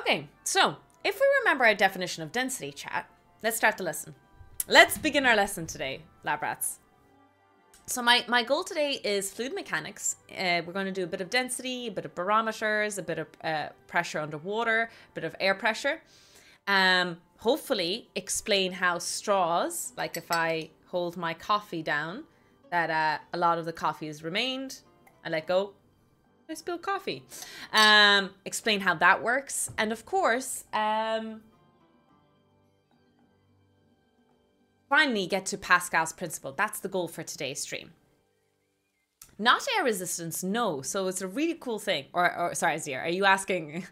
Okay, so if we remember our definition of density, chat, let's start the lesson. Let's begin our lesson today, lab rats. So my goal today is fluid mechanics. We're going to do a bit of density, a bit of barometers, a bit of pressure underwater, a bit of air pressure. Hopefully explain how straws, like if I hold my coffee down, that a lot of the coffee has remained. I let go. I spilled coffee. Explain how that works. And of course, finally get to Pascal's principle. That's the goal for today's stream. Not air resistance, no. So it's a really cool thing. Or sorry, Azir, are you asking?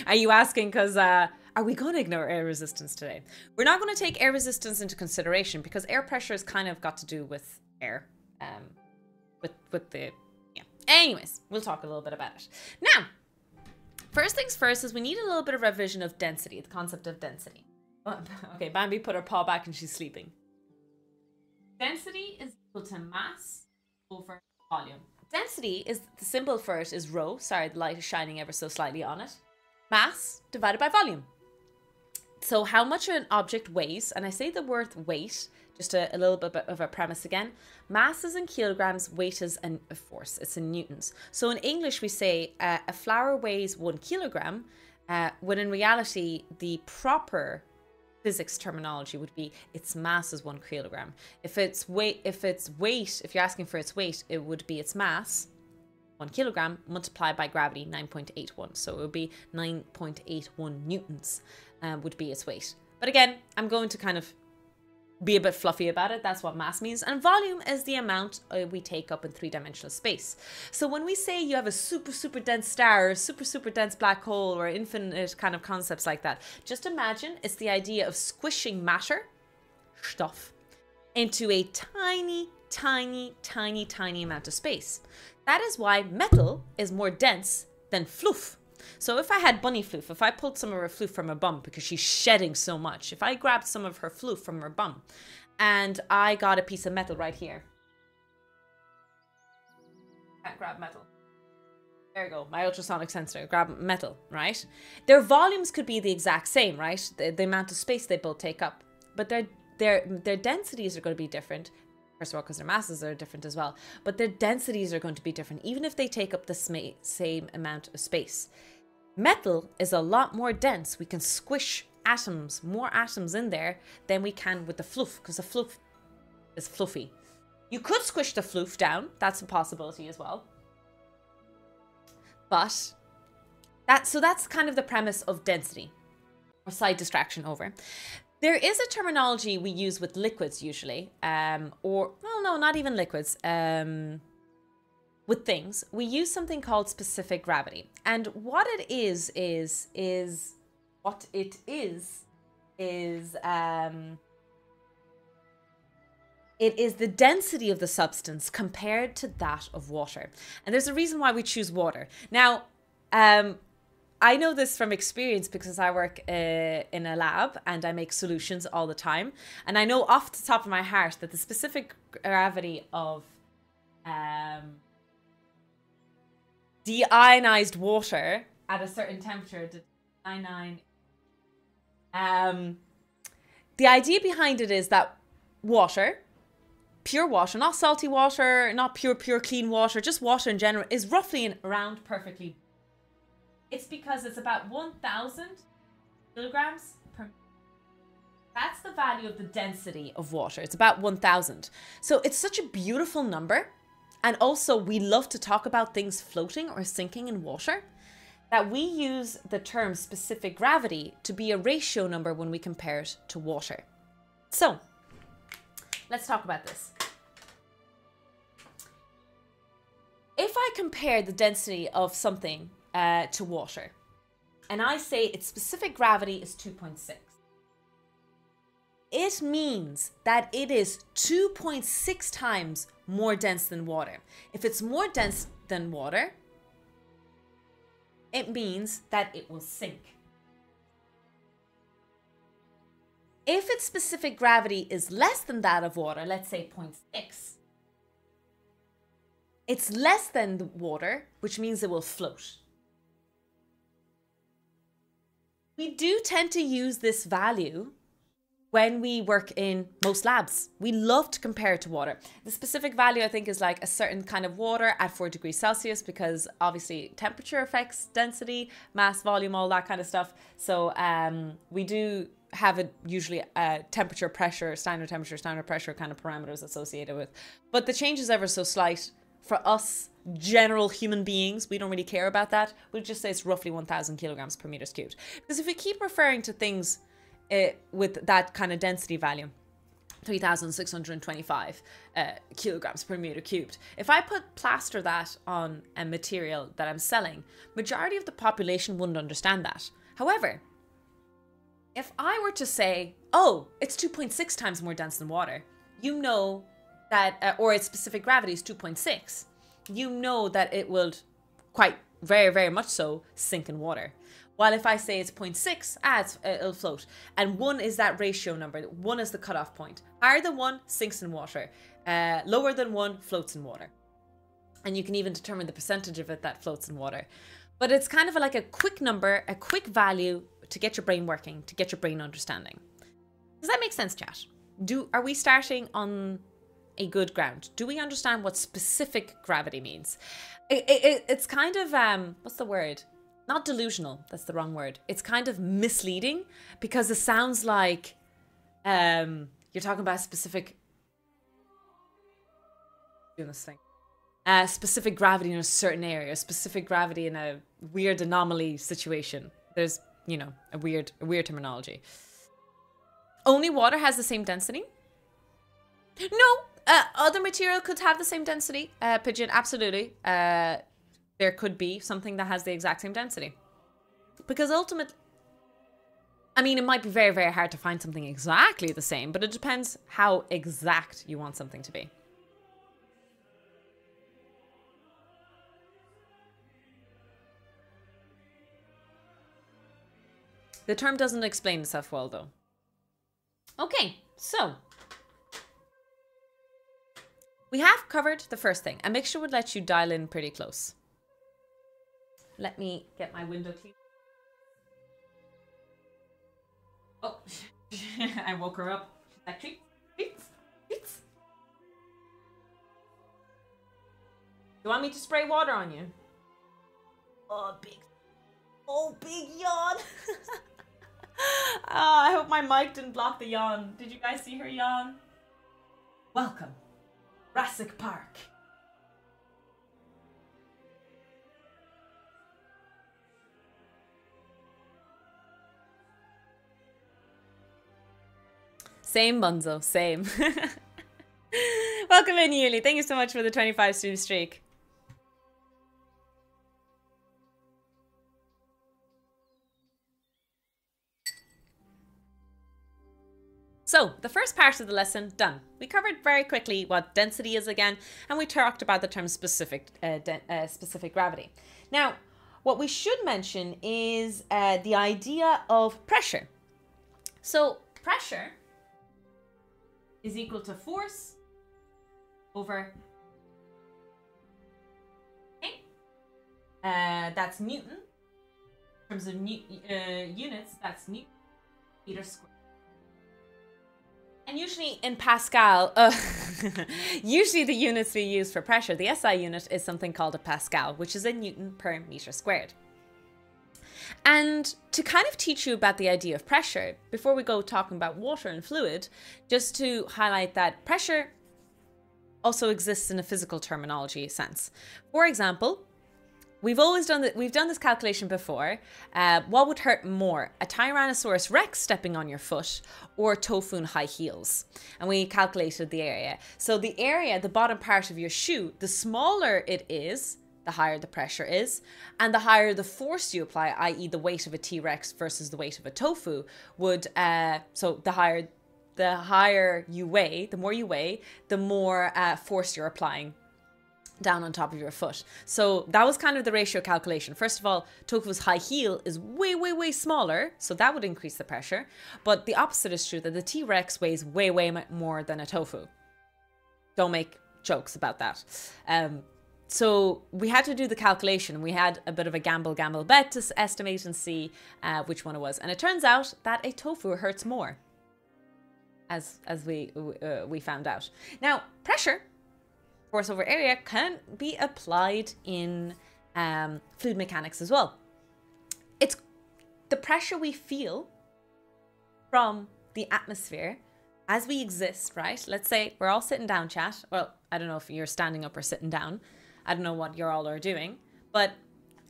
Are you asking because are we going to ignore air resistance today? We're not going to take air resistance into consideration because air pressure has kind of got to do with air. With the Anyways, we'll talk a little bit about it. Now, first things first is we need a little bit of revision of density, the concept of density. Okay, Bambi put her paw back and she's sleeping. Density is equal to mass over volume. Density is, the symbol for it is rho. Sorry, the light is shining ever so slightly on it. Mass divided by volume. So how much an object weighs, and I say the word weight, just a little bit of a premise again. Mass is in kilograms, weight is in force. It's in newtons. So in English we say a flower weighs 1 kilogram, when in reality the proper physics terminology would be its mass is 1 kilogram. If you're asking for its weight, it would be its mass, 1 kilogram, multiplied by gravity, 9.81. So it would be 9.81 newtons would be its weight. But again, I'm going to kind of be a bit fluffy about it. That's what mass means. And volume is the amount we take up in three-dimensional space. So when we say you have a super, super dense star, or super, super dense black hole, or infinite kind of concepts like that, just imagine it's the idea of squishing matter, stuff, into a tiny, tiny, tiny, tiny amount of space. That is why metal is more dense than fluff. So if I had Bunny Floof, if I pulled some of her floof from her bum because she's shedding so much, if I grabbed some of her floof from her bum and I got a piece of metal right here. Can't grab metal. There you go, my ultrasonic sensor, grab metal, right? Their volumes could be the exact same, right? The amount of space they both take up. But their densities are going to be different. First of all, because their masses are different as well. But their densities are going to be different, even if they take up the same amount of space. Metal is a lot more dense. We can squish atoms, more atoms in there than we can with the fluff, because the fluff is fluffy. You could squish the fluff down. That's a possibility as well. But that's kind of the premise of density, or side distraction over. There is a terminology we use with liquids usually, or, well, no, not even liquids. With things, we use something called specific gravity. And what it is it is the density of the substance compared to that of water. And there's a reason why we choose water. Now, I know this from experience because I work in a lab and I make solutions all the time. And I know off the top of my heart that the specific gravity of deionized water at a certain temperature, the idea behind it is that water, pure water, not salty water, not pure clean water, just water in general, is roughly around perfectly. It's because it's about 1,000 kilograms per. That's the value of the density of water. It's about 1,000. So it's such a beautiful number. And also we love to talk about things floating or sinking in water, that we use the term specific gravity to be a ratio number when we compare it to water. So let's talk about this. If I compare the density of something to water, and I say its specific gravity is 2.6, it means that it is 2.6 times more dense than water. If it's more dense than water, it means that it will sink. If its specific gravity is less than that of water, let's say 0.6, it's less than the water, which means it will float. We do tend to use this value when we work in most labs. We love to compare it to water. The specific value, I think, is like a certain kind of water at 4 degrees Celsius, because obviously temperature affects density, mass, volume, all that kind of stuff. So we do have usually a temperature, pressure, standard pressure kind of parameters associated with. But the change is ever so slight. For us, general human beings, we don't really care about that. We'll just say it's roughly 1,000 kilograms per meters cubed. Because if we keep referring to things with that kind of density value, 3,625 kilograms per meter cubed. If I plaster that on a material that I'm selling, majority of the population wouldn't understand that. However, if I were to say, oh, it's 2.6 times more dense than water, you know that, or its specific gravity is 2.6, you know that it will quite very, very much so sink in water. While if I say it's 0.6, it'll float. And 1 is that ratio number. 1 is the cutoff point. Higher than 1 sinks in water. Lower than 1 floats in water. And you can even determine the percentage of it that floats in water. But it's kind of like a quick number, a quick value to get your brain working, to get your brain understanding. Does that make sense, chat? Are we starting on a good ground? Do we understand what specific gravity means? It's kind of, what's the word? Not delusional, that's the wrong word. It's kind of misleading because it sounds like you're talking about specific specific gravity in a certain area, specific gravity in a weird anomaly situation. There's, you know, a weird terminology. Only water has the same density? No, other material could have the same density. Pigeon, absolutely. There could be something that has the exact same density. Because ultimately, I mean, it might be very, very hard to find something exactly the same, but it depends how exact you want something to be. The term doesn't explain itself well, though. Okay, so we have covered the first thing. A mixture would let you dial in pretty close. Let me get my window clean. Oh, I woke her up. She's like, treats. You want me to spray water on you? Oh, big yawn. I hope my mic didn't block the yawn. Did you guys see her yawn? Welcome, Jurassic Park. Same, Bunzo, same. Welcome in, Yuli. Thank you so much for the 25 stream streak. So, the first part of the lesson, done. We covered very quickly what density is again, and we talked about the term specific gravity. Now, what we should mention is the idea of pressure. So, pressure is equal to force over, okay? That's Newton. In terms of units, that's Newton meter squared. And usually in Pascal, usually the units we use for pressure, the SI unit is something called a Pascal, which is a Newton per meter squared. And to kind of teach you about the idea of pressure, before we go talking about water and fluid, just to highlight that pressure also exists in a physical terminology sense. For example, we've done this calculation before. What would hurt more, a Tyrannosaurus Rex stepping on your foot or tofu in high heels? And we calculated the area. So the area, the bottom part of your shoe, the smaller it is, the higher the pressure is, and the higher the force you apply, i.e. the weight of a T-Rex versus the weight of a tofu, would, so the higher you weigh, the more you weigh, the more force you're applying down on top of your foot. So that was kind of the ratio calculation. First of all, tofu's high heel is way, way, way smaller, so that would increase the pressure. But the opposite is true, that the T-Rex weighs way, way more than a tofu. Don't make jokes about that. So we had to do the calculation. We had a bit of a gamble bet to estimate and see which one it was. And it turns out that a tofu hurts more, as we found out. Now, pressure, force over area, can be applied in fluid mechanics as well. It's the pressure we feel from the atmosphere as we exist, right? Let's say we're all sitting down, chat. Well, I don't know if you're standing up or sitting down. I don't know what you all are doing, but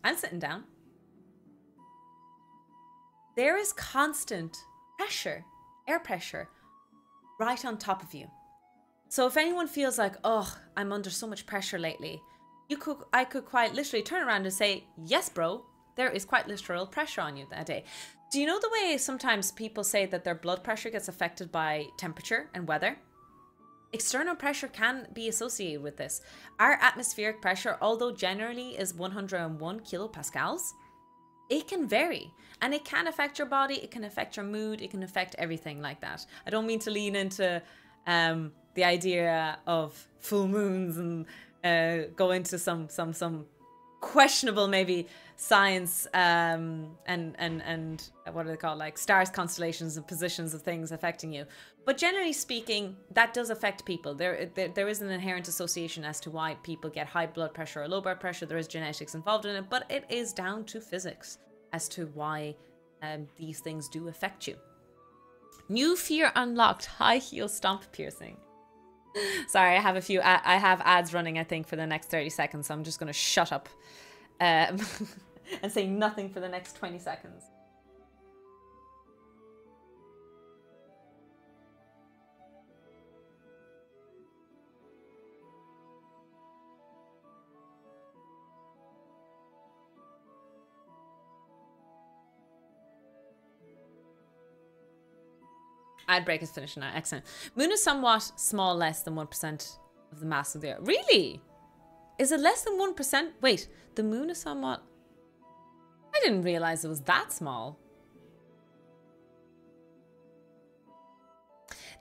I'm sitting down. There is constant pressure, air pressure, right on top of you. So if anyone feels like, oh, I'm under so much pressure lately, I could quite literally turn around and say, yes, bro, there is quite literal pressure on you that day. Do you know the way sometimes people say that their blood pressure gets affected by temperature and weather? External pressure can be associated with this. Our atmospheric pressure, although generally is 101 kilopascals, it can vary. And it can affect your body, it can affect your mood, it can affect everything like that. I don't mean to lean into the idea of full moons and go into some questionable maybe science and what are they called, like stars, constellations and positions of things affecting you. But generally speaking, that does affect people. There is an inherent association as to why people get high blood pressure or low blood pressure. There is genetics involved in it, but it is down to physics as to why these things do affect you. New fear unlocked, high heel stomp piercing. Sorry, I have ads running, I think, for the next 30 seconds, so I'm just going to shut up and say nothing for the next 20 seconds. Ad break is finished now. Excellent. Moon is somewhat small, less than 1% of the mass of the Earth. Really? Is it less than 1%? Wait, the moon is somewhat... I didn't realize it was that small.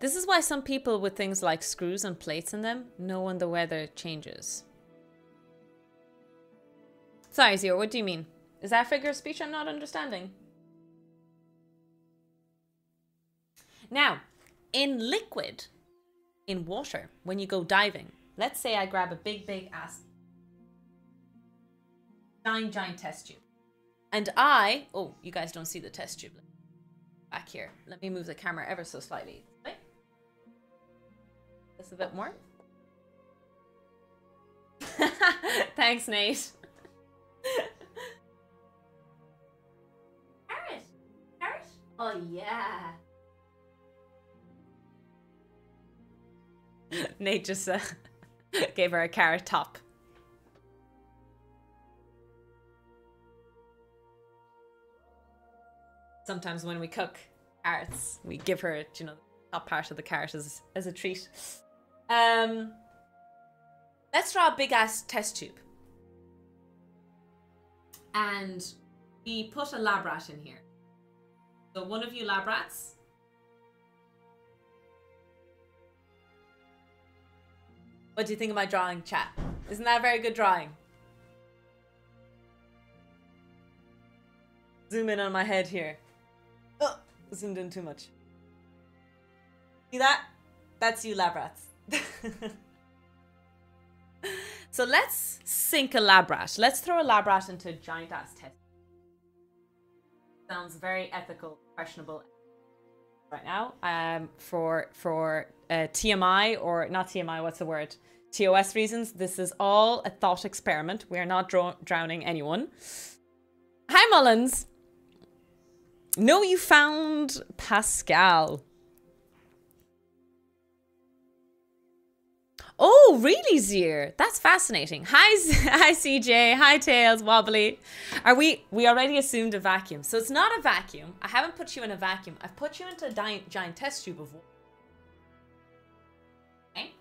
This is why some people with things like screws and plates in them know when the weather changes. Sorry, Zero, what do you mean? Is that a figure of speech I'm not understanding? Now, in liquid, in water, when you go diving, let's say I grab a big ass giant test tube. And oh, you guys don't see the test tube. Back here. Let me move the camera ever so slightly. Okay. Just a bit more. Thanks, Nate. Carrot? Oh, yeah. Nate just gave her a carrot top. Sometimes when we cook carrots, we give her, you know, the top part of the carrot as a treat. Let's draw a big ass test tube. And we put a lab rat in here. So one of you lab rats. What do you think of my drawing, chat? Isn't that a very good drawing? Zoom in on my head here. Oh, zoomed in too much. See that? That's you, lab rats. So let's sink a lab rat. Let's throw a lab rat into a giant ass test. Sounds very ethical, questionable right now. For TMI, or not TMI, what's the word? TOS reasons, this is all a thought experiment. We are not drowning anyone. Hi, Mullins. No, you found Pascal. Oh, really, Zier? That's fascinating. Hi, CJ. Hi, Tails. Wobbly. We already assumed a vacuum. So it's not a vacuum. I haven't put you in a vacuum. I've put you into a giant test tube of water. Okay?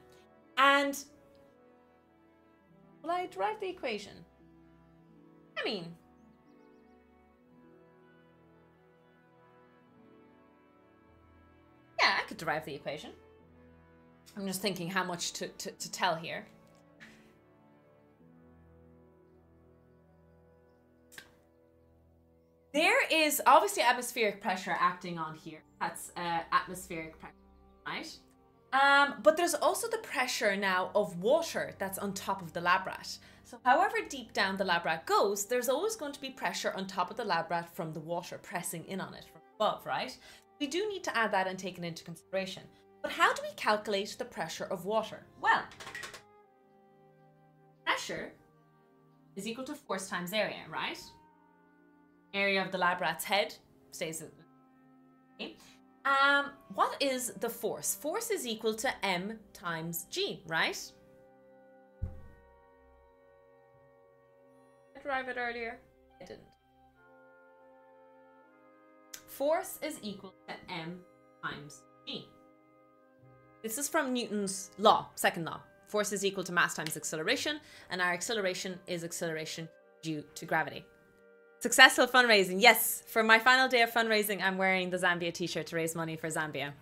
And will I derive the equation? I mean, yeah, I could derive the equation. I'm just thinking how much to tell here. is obviously atmospheric pressure acting on here. That's atmospheric pressure, right? But there's also the pressure now of water that's on top of the lab rat. So however deep down the lab rat goes, there's always going to be pressure on top of the lab rat from the water pressing in on it from above, right? We do need to add that and take it into consideration. But how do we calculate the pressure of water? Well, pressure is equal to force times area, right? Area of the lab rat's head stays. Okay. What is the force? Force is equal to m times g, right? Did I derive it earlier? I didn't. Force is equal to m times g. This is from Newton's law, second law. Force is equal to mass times acceleration, and our acceleration is acceleration due to gravity. Successful fundraising. Yes, for my final day of fundraising, I'm wearing the Zambia t-shirt to raise money for Zambia.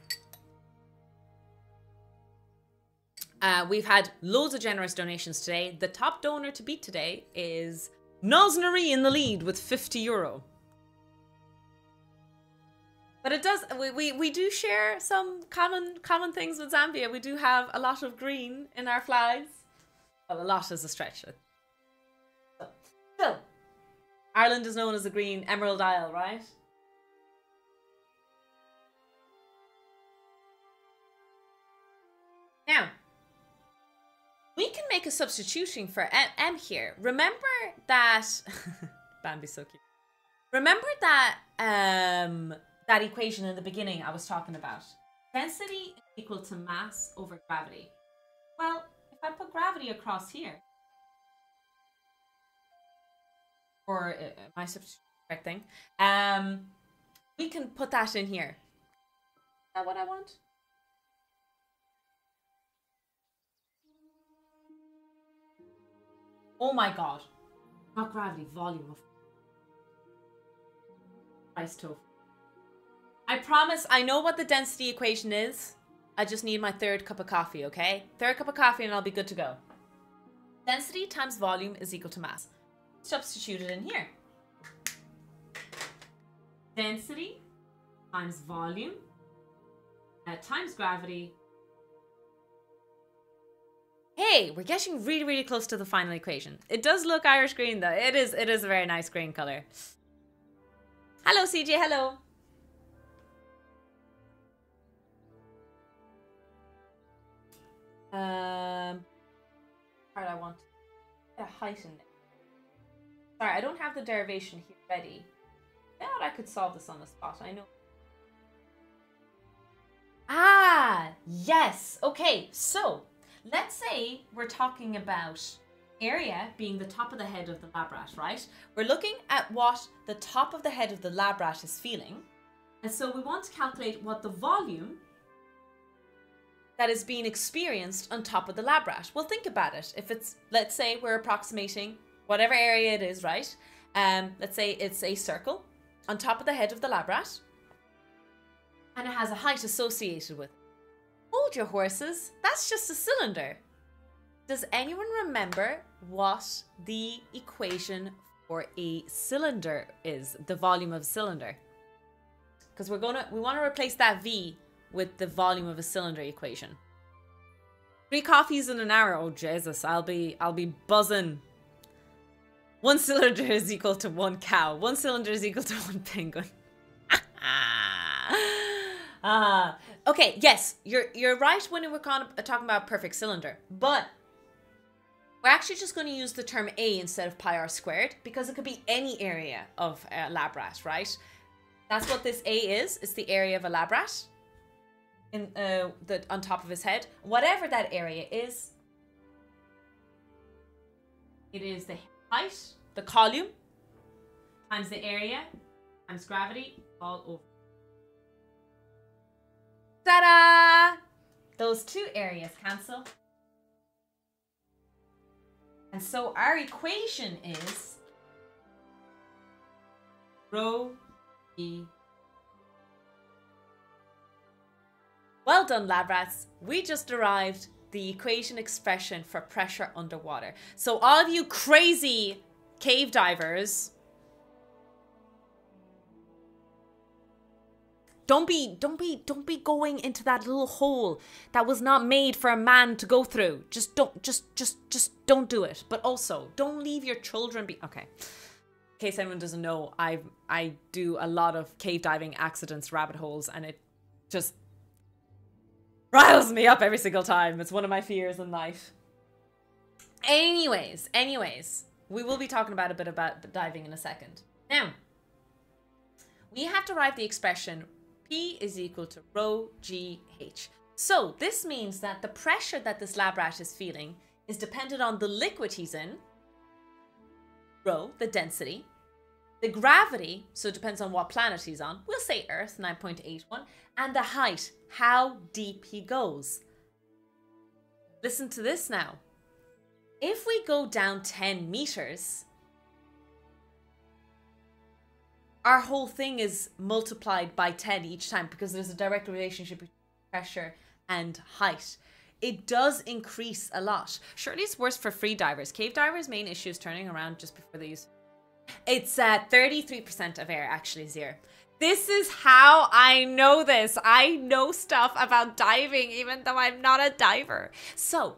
We've had loads of generous donations today. The top donor to beat today is Nosnary in the lead with €50. But it does, we do share some common things with Zambia. We do have a lot of green in our flags. Well, a lot is a stretch. So, Ireland is known as the Green Emerald Isle, right? Now, we can make a substitution for M here. Remember that... Bambi's so cute. Remember that that equation in the beginning I was talking about? Density is equal to mass over gravity. Well, if I put gravity across here, or my substitution correct thing, we can put that in here. Is that what I want? Oh my god. Not gravity, volume of rice tofu. I promise I know what the density equation is. I just need my third cup of coffee, okay? Third cup of coffee and I'll be good to go. Density times volume is equal to mass. Substitute it in here. Density times volume times gravity. Hey, we're getting really, really close to the final equation. It does look Irish green though. It is a very nice green color. Hello, CJ. Hello. Part I want a height in there. Sorry, I don't have the derivation here ready. I thought I could solve this on the spot. I know. Ah, yes. Okay, so let's say we're talking about area being the top of the head of the lab rat, right? We're looking at what the top of the head of the lab rat is feeling. And so we want to calculate what the volume that is being experienced on top of the lab rat. Well, think about it. If it's, let's say we're approximating whatever area it is, right? Let's say it's a circle on top of the head of the lab rat, and it has a height associated with it. Hold your horses, that's just a cylinder. Does anyone remember what the equation for a cylinder is? The volume of a cylinder? Because we want to replace that V with the volume of a cylinder equation. 3 coffees in an hour. Oh Jesus, I'll be buzzing. 1 cylinder is equal to 1 cow. 1 cylinder is equal to 1 penguin. Okay, yes, you're right when we're talking about perfect cylinder, but we're actually just going to use the term A instead of pi r squared because it could be any area of a lab rat, right? That's what this A is. It's the area of a lab rat in on top of his head. Whatever that area is, it is the height, the column, times the area, times gravity, all over. Ta-da! Those 2 areas cancel. And so our equation is rho E. Well done, lab rats. We just derived the equation expression for pressure underwater. So all of you crazy cave divers, Don't be going into that little hole that was not made for a man to go through. Just don't do it. But also, don't leave your children okay. In case anyone doesn't know, I do a lot of cave diving accidents, rabbit holes, and it just riles me up every single time. It's one of my fears in life. Anyways, we will be talking about a bit about diving in a second. Now, we have derived the expression P is equal to rho GH. So this means that the pressure that this lab rat is feeling is dependent on the liquid he's in, rho, the density, the gravity, so it depends on what planet he's on, we'll say Earth, 9.81, and the height, how deep he goes. Listen to this now. If we go down 10 meters, our whole thing is multiplied by 10 each time because there's a direct relationship between pressure and height. It does increase a lot. Surely it's worse for free divers. Cave divers' main issue is turning around just before they use. It's 33% of air actually is air. This is how I know this. I know stuff about diving even though I'm not a diver. So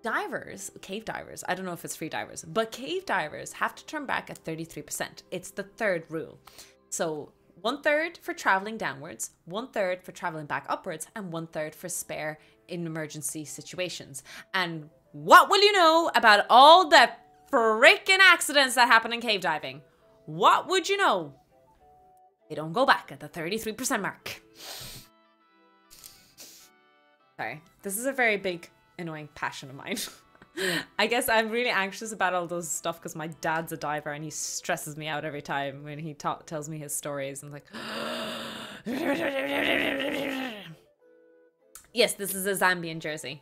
divers, cave divers, I don't know if it's free divers, but cave divers have to turn back at 33%. It's the third rule. So 1/3 for traveling downwards, 1/3 for traveling back upwards, and 1/3 for spare in emergency situations. And what will you know about all the freaking accidents that happen in cave diving? What would you know? They don't go back at the 33% mark. Sorry, this is a very big annoying passion of mine. I guess I'm really anxious about all those stuff because my dad's a diver and he stresses me out every time when he tells me his stories. I'm like, yes, this is a Zambian jersey.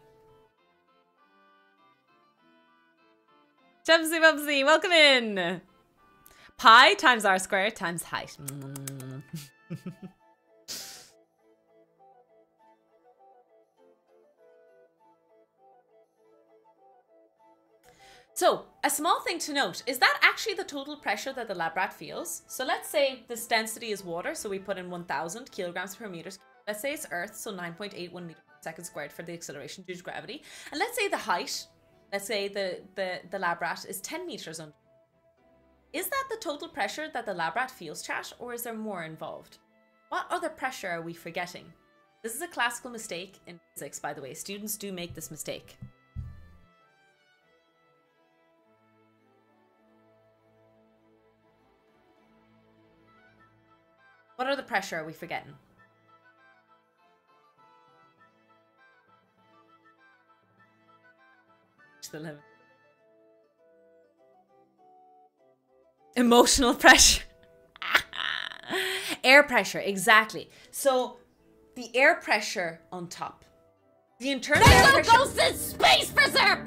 Chubsy Bubsy, welcome in. Pi times r squared times height. So, a small thing to note, is that actually the total pressure that the lab rat feels? So let's say this density is water, so we put in 1,000 kilograms per meter. Let's say it's Earth, so 9.81 meters per second squared for the acceleration due to gravity. And let's say the height, let's say the lab rat is 10 meters under. Is that the total pressure that the lab rat feels, chat, or is there more involved? What other pressure are we forgetting? This is a classical mistake in physics, by the way. Students do make this mistake. What other pressure are we forgetting? The limit. Emotional pressure. Air pressure, exactly. So the air pressure on top. The internal air pressure. Goes in space preserve!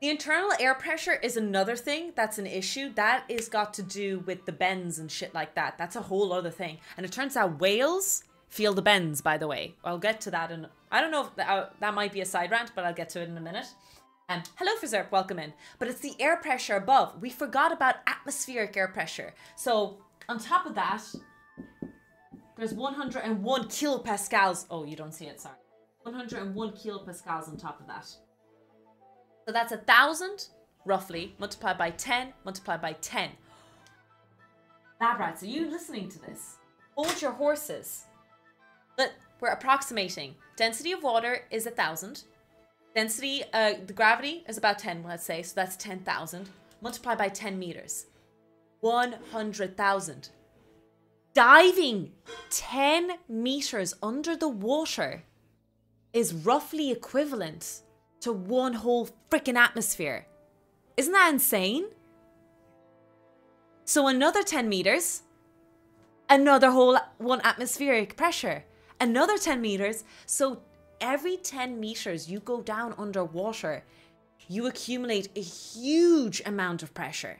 The internal air pressure is another thing that's an issue. That is got to do with the bends and shit like that. That's a whole other thing. And it turns out whales feel the bends, by the way. I'll get to that. And I don't know if that might be a side rant, but I'll get to it in a minute. Hello, Fizerp, welcome in. But it's the air pressure above. We forgot about atmospheric air pressure. So on top of that, there's 101 kilopascals. Oh, you don't see it, sorry. 101 kilopascals on top of that. So that's 1,000, roughly, multiplied by 10, multiplied by 10. Lab rats, are you listening to this? Hold your horses. But we're approximating. Density of water is 1,000. Density, the gravity is about 10, let's say. So that's 10,000. Multiplied by 10 meters. 100,000. Diving 10 meters under the water is roughly equivalent to one whole freaking atmosphere. Isn't that insane? So another 10 meters, another whole one atmospheric pressure, another 10 meters. So every 10 meters you go down underwater, you accumulate a huge amount of pressure.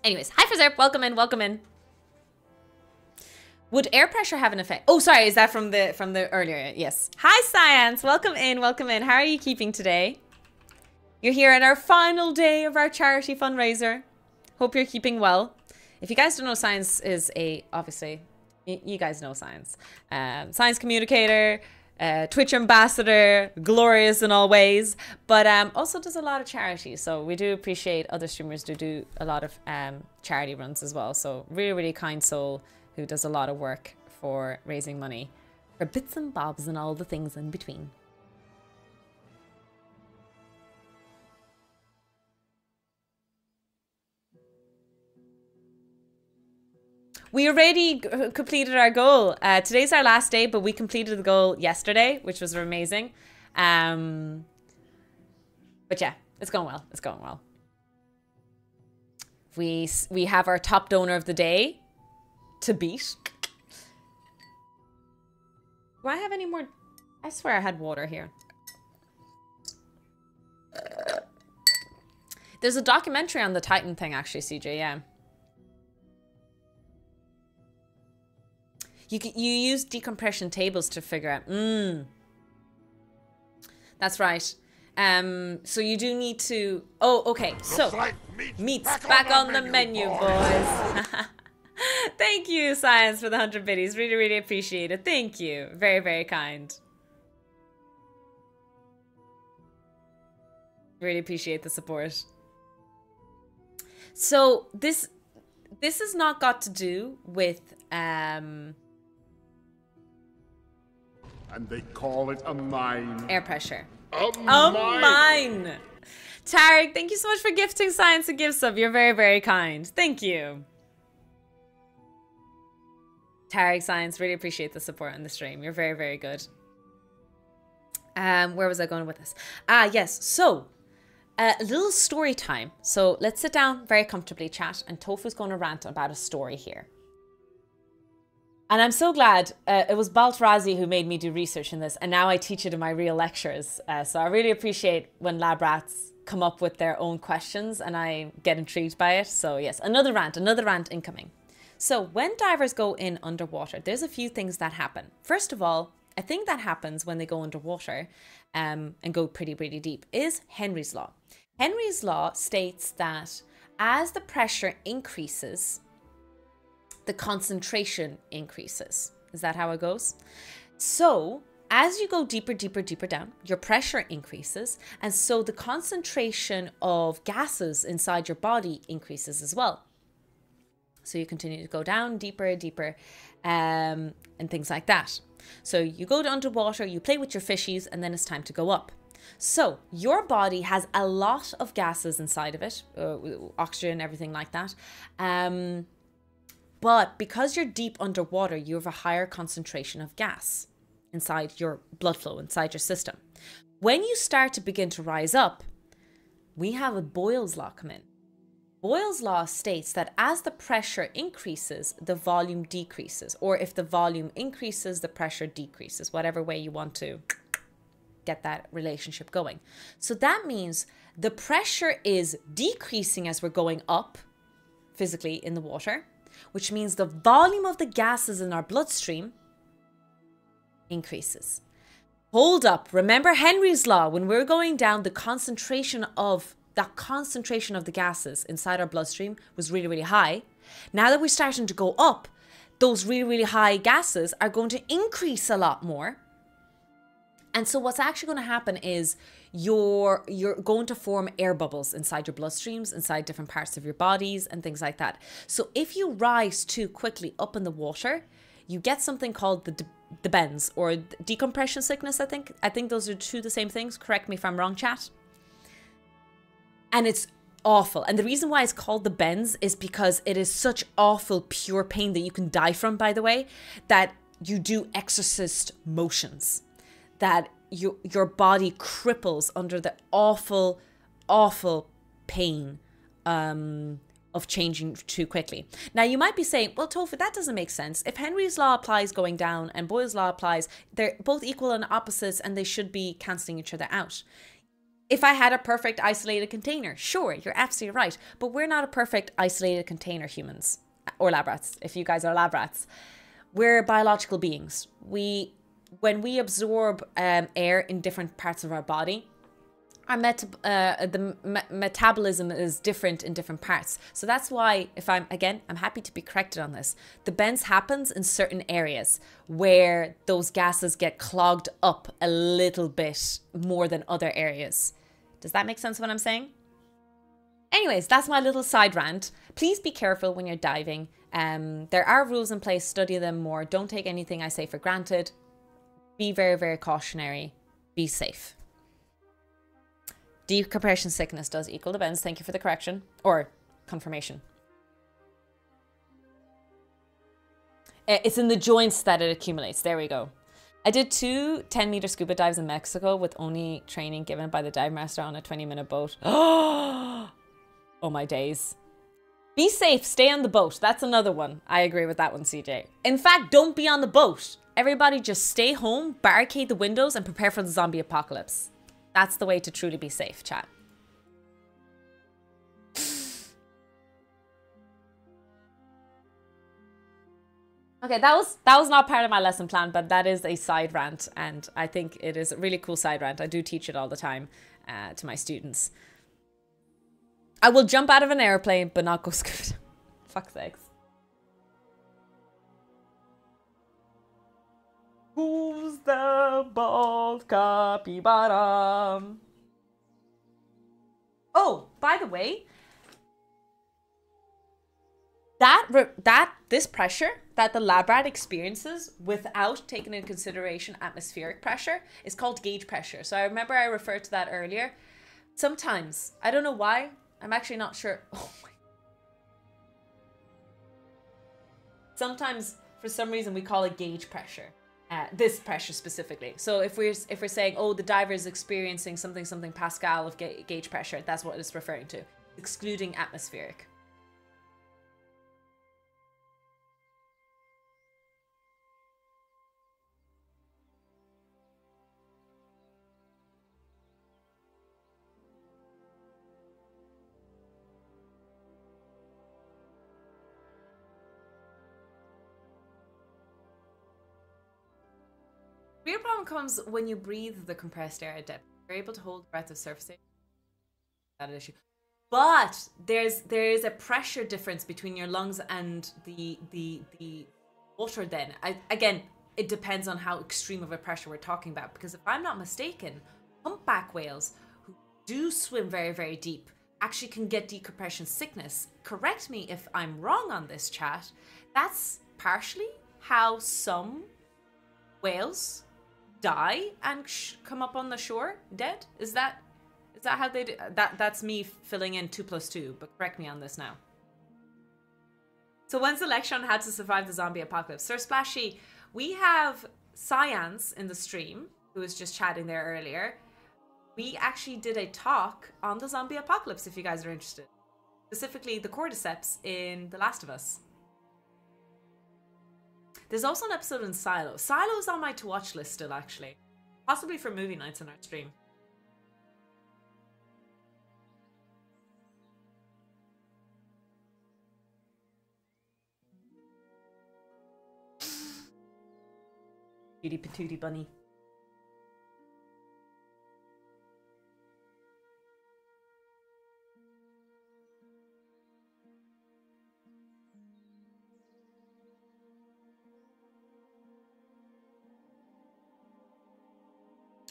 Anyways, hi Frizzer, welcome in, welcome in. Would air pressure have an effect? Oh, sorry, is that from the earlier? Yes. Hi, Science. Welcome in, welcome in. How are you keeping today? You're here on our final day of our charity fundraiser. Hope you're keeping well. If you guys don't know, Science is obviously, you guys know Science. Science communicator, Twitch ambassador, glorious in all ways, but also does a lot of charity. So we do appreciate other streamers who do a lot of charity runs as well. So really, really kind soul who does a lot of work for raising money for bits and bobs and all the things in between. We already completed our goal. Today's our last day, but we completed the goal yesterday, which was amazing. But yeah, it's going well. It's going well. We have our top donor of the day to beat. Do I have any more? I swear I had water here. There's a documentary on the Titan thing, actually, CJ, yeah. You use decompression tables to figure out. That's right. So you do need to. Oh, okay. So like meat's back on the menu, boys. Thank you, Science, for the 100 biddies. Really, really appreciate it. Thank you. Very, very kind. Really appreciate the support. So this has not got to do with and they call it a mine. Air pressure. A mine. Tarek, thank you so much for gifting Science a gift sub. You're very, very kind. Thank you. Tarek, Science, really appreciate the support on the stream. You're very, very good. Where was I going with this? Yes. So, a little story time. So let's sit down very comfortably, chat, and Tofu's going to rant about a story here. And I'm so glad it was Baltrazi who made me do research in this, and now I teach it in my real lectures. So I really appreciate when lab rats come up with their own questions and I get intrigued by it. So yes, another rant incoming. So when divers go in underwater, there's a few things that happen. First of all, a thing that happens when they go underwater and go pretty, pretty deep is Henry's Law. Henry's Law states that as the pressure increases, the concentration increases. Is that how it goes? So as you go deeper, deeper, deeper down, your pressure increases. And so the concentration of gases inside your body increases as well. So you continue to go down deeper, deeper, and things like that. So you go to underwater, you play with your fishies, and then it's time to go up. So your body has a lot of gases inside of it, oxygen, everything like that. But because you're deep underwater, you have a higher concentration of gas inside your blood flow, inside your system. When you start to begin to rise up, we have a Boyle's Law come in. Boyle's Law states that as the pressure increases, the volume decreases. Or if the volume increases, the pressure decreases. Whatever way you want to get that relationship going. So that means the pressure is decreasing as we're going up physically in the water, which means the volume of the gases in our bloodstream increases. Hold up. Remember Henry's Law. When we're going down, the concentration of the gases inside our bloodstream was really, really high. Now that we're starting to go up, those really, really high gases are going to increase a lot more. And so what's actually going to happen is you're going to form air bubbles inside your bloodstreams, inside different parts of your bodies and things like that. So if you rise too quickly up in the water, you get something called the bends or decompression sickness, I think. I think those are two the same things. Correct me if I'm wrong, chat. And it's awful. And the reason why it's called the bends is because it is such awful, pure pain that you can die from, by the way, that you do exorcist motions. That your body cripples under the awful, awful pain of changing too quickly. Now, you might be saying, well, Tofu, that doesn't make sense. If Henry's Law applies going down and Boyle's Law applies, they're both equal and opposites and they should be cancelling each other out. If I had a perfect isolated container, sure, you're absolutely right. But we're not a perfect isolated container, humans or lab rats, if you guys are lab rats. We're biological beings. When we absorb air in different parts of our body, our metabolism is different in different parts. So that's why, I'm happy to be corrected on this. The bends happens in certain areas where those gases get clogged up a little bit more than other areas. Does that make sense what I'm saying? Anyways, that's my little side rant. Please be careful when you're diving. There are rules in place. Study them more. Don't take anything I say for granted. Be very, very cautionary. Be safe. Decompression sickness does equal the bends. Thank you for the correction or confirmation. It's in the joints that it accumulates. There we go. I did 2 10-meter scuba dives in Mexico with only training given by the dive master on a 20-minute boat. Oh my days. Be safe. Stay on the boat. That's another one. I agree with that one, CJ. In fact, don't be on the boat. Everybody just stay home, barricade the windows, and prepare for the zombie apocalypse. That's the way to truly be safe, chat. Okay, that was not part of my lesson plan, but that is a side rant, and I think it is a really cool side rant. I do teach it all the time to my students. I will jump out of an airplane, but not go scuba. Fuck's sakes. Who's the bald capybara? Oh, by the way, this pressure that the lab rat experiences without taking into consideration atmospheric pressure is called gauge pressure. So I remember I referred to that earlier. Sometimes, I don't know why, I'm actually not sure. Oh my. Sometimes, for some reason, we call it gauge pressure. This pressure specifically. So if we're saying, oh, the diver is experiencing something Pascal of gauge pressure, that's what it's referring to, excluding atmospheric. Real problem comes when you breathe the compressed air at depth. You're able to hold breath of surface. That issue. But there is a pressure difference between your lungs and the water then. Again, it depends on how extreme of a pressure we're talking about. Because if I'm not mistaken, humpback whales who do swim very, very deep actually can get decompression sickness. Correct me if I'm wrong on this, chat. That's partially how some whales die and come up on the shore dead. Is that how they do? That's me filling in 2 + 2, but correct me on this now. So when's the lecture on how to survive the zombie apocalypse? Sir Splashy, we have Science in the stream, who was just chatting there earlier. We actually did a talk on the zombie apocalypse if you guys are interested. Specifically the cordyceps in The Last of Us. There's also an episode in Silo. Silo's on my to-watch list still, actually. Possibly for movie nights on our stream. Cutie patootie bunny.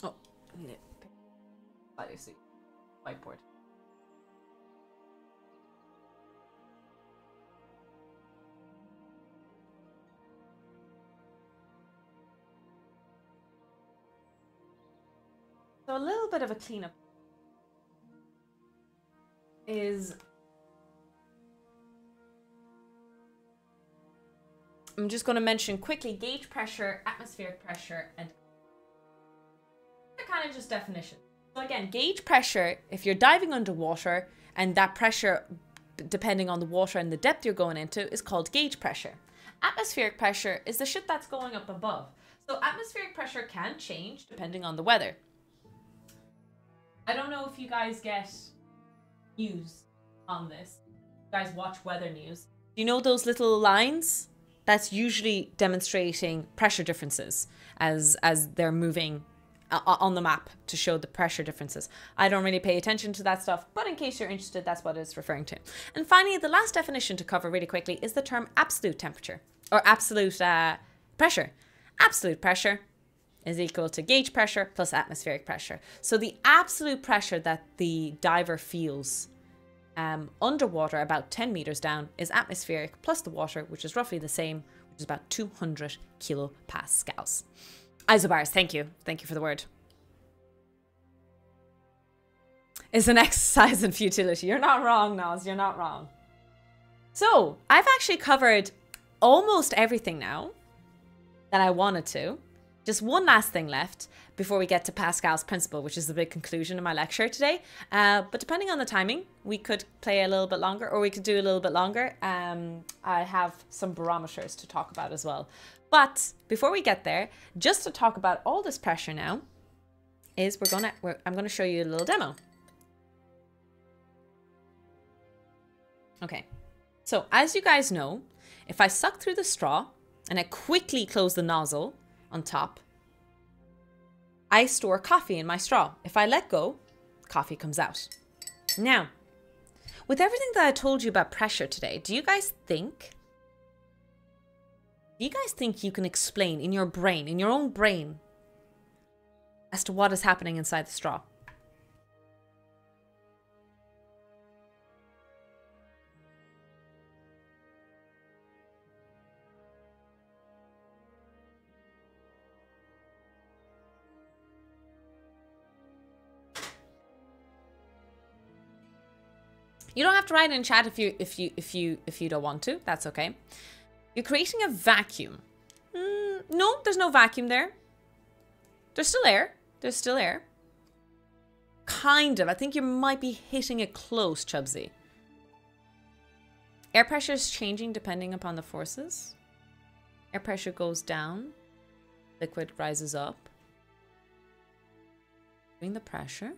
Oh, I need it. Obviously, whiteboard. So a little bit of a cleanup is I'm just going to mention quickly gauge pressure, atmospheric pressure, and kind of just definition. So again, gauge pressure, if you're diving underwater and that pressure, depending on the water and the depth you're going into, is called gauge pressure. Atmospheric pressure is the shit that's going up above. So atmospheric pressure can change depending on the weather. I don't know if you guys get news on this. You guys watch weather news. Do you know those little lines? That's usually demonstrating pressure differences as they're moving on the map to show the pressure differences. I don't really pay attention to that stuff, but in case you're interested, that's what it's referring to. And finally, the last definition to cover really quickly is the term absolute temperature, or absolute pressure. Absolute pressure is equal to gauge pressure plus atmospheric pressure. So the absolute pressure that the diver feels underwater about 10 meters down is atmospheric plus the water, which is roughly the same, which is about 200 kilopascals. Isobars, thank you. Thank you for the word. It's an exercise in futility. You're not wrong, Noz. You're not wrong. So, I've actually covered almost everything now that I wanted to. Just one last thing left before we get to Pascal's principle, which is the big conclusion of my lecture today. But depending on the timing, we could play a little bit longer, or we could do a little bit longer. I have some barometers to talk about as well. But before we get there, just to talk about all this pressure now, is I'm gonna show you a little demo. Okay, so as you guys know, if I suck through the straw and I quickly close the nozzle on top, I store coffee in my straw. If I let go, coffee comes out. Now, with everything that I told you about pressure today, do you guys think you can explain in your brain, in your own brain, as to what is happening inside the straw? You don't have to write in chat if you don't want to. That's okay. You're creating a vacuum. No, there's no vacuum there. There's still air. There's still air. Kind of. I think you might be hitting it close, Chubsy. Air pressure is changing depending upon the forces. Air pressure goes down. Liquid rises up. Doing the pressure.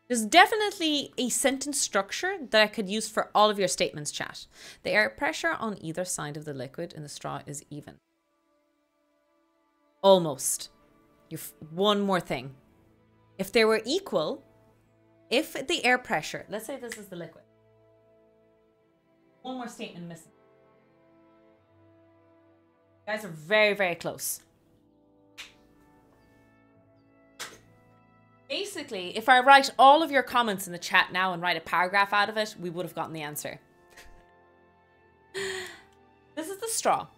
There's definitely a sentence structure that I could use for all of your statements, chat. The air pressure on either side of the liquid in the straw is even. Almost. One more thing. If they were equal, if the air pressure, let's say this is the liquid. One more statement missing. You guys are very, very close. Basically, if I write all of your comments in the chat now and write a paragraph out of it, we would have gotten the answer. This is the straw.